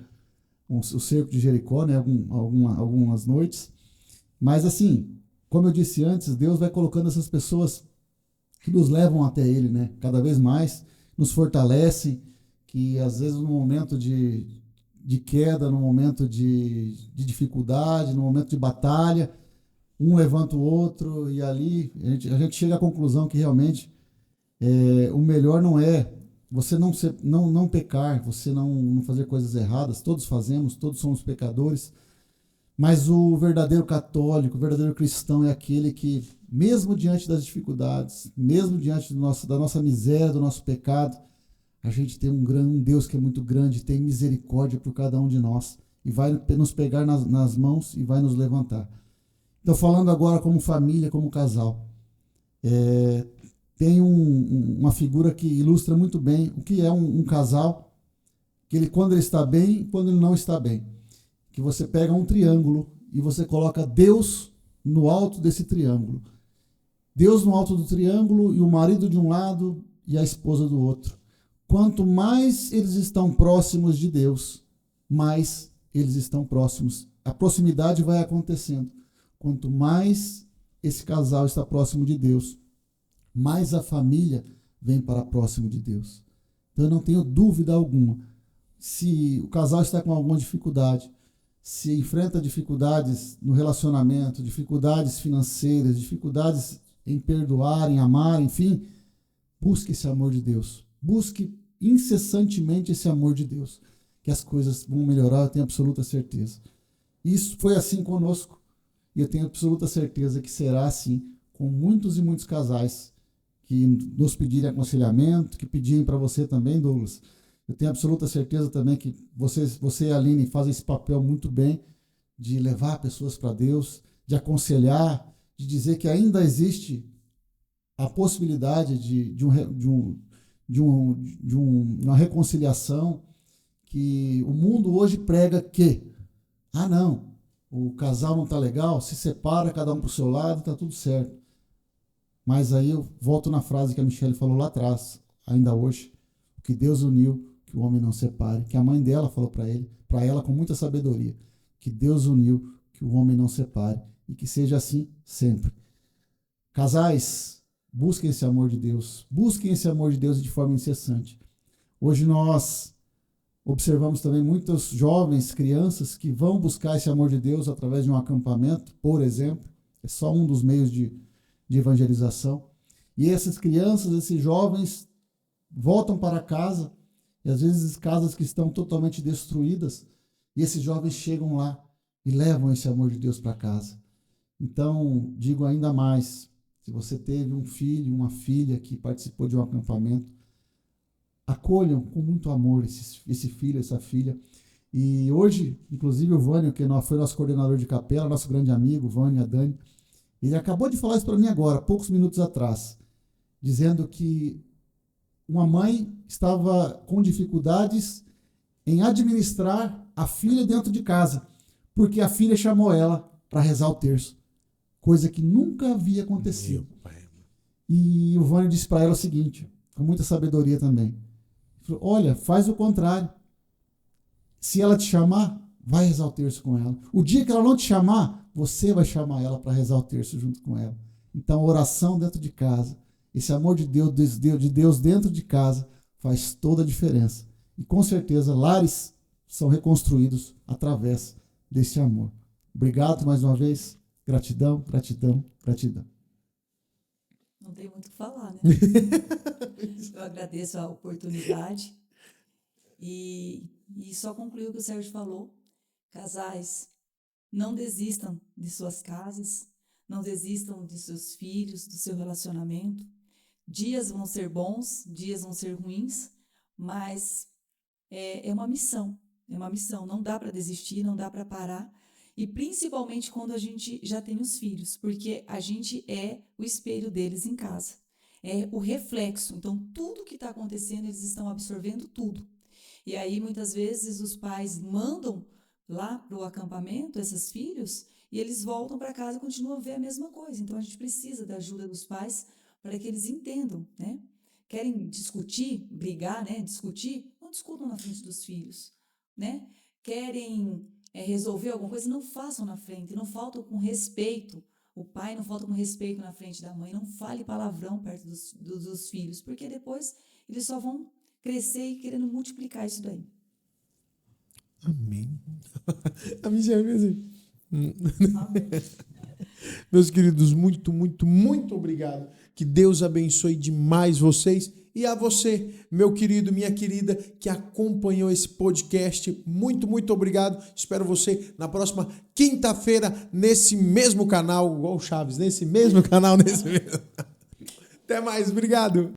o Cerco de Jericó, né, algumas noites. Mas, assim, como eu disse antes, Deus vai colocando essas pessoas que nos levam até Ele, né? Cada vez mais, nos fortalecem, que às vezes no momento de queda, no momento de dificuldade, no momento de batalha, um levanta o outro e ali a gente chega à conclusão que realmente o melhor não é você não pecar, você não fazer coisas erradas. Todos fazemos, todos somos pecadores. Mas o verdadeiro católico, o verdadeiro cristão é aquele que, mesmo diante das dificuldades, mesmo diante da nossa miséria, do nosso pecado, a gente tem um Deus que é muito grande, tem misericórdia por cada um de nós e vai nos pegar nas mãos e vai nos levantar. Então, falando agora como família, como casal, tem uma figura que ilustra muito bem o que é um casal, que quando ele está bem e quando ele não está bem. Que você pega um triângulo e você coloca Deus no alto desse triângulo. Deus no alto do triângulo e o marido de um lado e a esposa do outro. Quanto mais eles estão próximos de Deus, mais eles estão próximos. A proximidade vai acontecendo. Quanto mais esse casal está próximo de Deus, mais a família vem para próximo de Deus. Então eu não tenho dúvida alguma. Se o casal está com alguma dificuldade, se enfrenta dificuldades no relacionamento, dificuldades financeiras, dificuldades em perdoar, em amar, enfim, busque esse amor de Deus. Busque incessantemente esse amor de Deus, que as coisas vão melhorar, eu tenho absoluta certeza. Isso foi assim conosco, e eu tenho absoluta certeza que será assim com muitos e muitos casais que nos pedirem aconselhamento, que pedirem para você também, Douglas. Eu tenho absoluta certeza também que você e a Aline fazem esse papel muito bem de levar pessoas para Deus, de aconselhar, de dizer que ainda existe a possibilidade de uma reconciliação, que o mundo hoje prega que, não, o casal não está legal, se separa, cada um para o seu lado, está tudo certo. Mas aí eu volto na frase que a Michelle falou lá atrás, ainda hoje, o que Deus uniu, que o homem não separe, que a mãe dela falou para ela com muita sabedoria, que Deus uniu, que o homem não separe, e que seja assim sempre. Casais, busquem esse amor de Deus de forma incessante. Hoje nós observamos também muitos jovens, crianças, que vão buscar esse amor de Deus através de um acampamento, por exemplo. É só um dos meios de evangelização. E essas crianças, esses jovens, voltam para casa, e às vezes casas que estão totalmente destruídas, e esses jovens chegam lá e levam esse amor de Deus para casa. Então, digo ainda mais, se você teve um filho, uma filha que participou de um acampamento, acolham com muito amor esse filho, essa filha. E hoje, inclusive o Vânio, que foi nosso coordenador de capela, nosso grande amigo, o Vânio, a Dani, ele acabou de falar isso para mim agora, poucos minutos atrás, dizendo que uma mãe estava com dificuldades em administrar a filha dentro de casa, porque a filha chamou ela para rezar o terço, coisa que nunca havia acontecido. E o Vânio disse para ela o seguinte, com muita sabedoria também, falou, olha, faz o contrário. Se ela te chamar, vai rezar o terço com ela. O dia que ela não te chamar, você vai chamar ela para rezar o terço junto com ela. Então, oração dentro de casa, esse amor de Deus dentro de casa faz toda a diferença. E com certeza, lares são reconstruídos através desse amor. Obrigado mais uma vez. Gratidão, gratidão, gratidão. Não tem muito o que falar, né? Eu agradeço a oportunidade e só concluir o que o Sérgio falou. Casais, não desistam de suas casas, não desistam de seus filhos, do seu relacionamento. Dias vão ser bons, dias vão ser ruins, mas é uma missão, não dá para desistir, não dá para parar. E principalmente quando a gente já tem os filhos, porque a gente é o espelho deles em casa. É o reflexo. Então, tudo que está acontecendo, eles estão absorvendo tudo. E aí, muitas vezes, os pais mandam lá para o acampamento esses filhos e eles voltam para casa e continuam a ver a mesma coisa. Então, a gente precisa da ajuda dos pais para que eles entendam, né? Querem discutir, brigar, né? Discutir? Não discutam na frente dos filhos, né? Querem resolver alguma coisa, não façam na frente, não faltam com respeito. O pai não falta com respeito na frente da mãe, não fale palavrão perto dos filhos, porque depois eles só vão crescer e querendo multiplicar isso daí. Amém. A Michelle assim. Meus queridos, muito, muito, muito obrigado. Que Deus abençoe demais vocês. E a você, meu querido, minha querida, que acompanhou esse podcast, muito, muito obrigado. Espero você na próxima quinta-feira, nesse mesmo canal, igual o Chaves, nesse mesmo canal, Até mais, obrigado.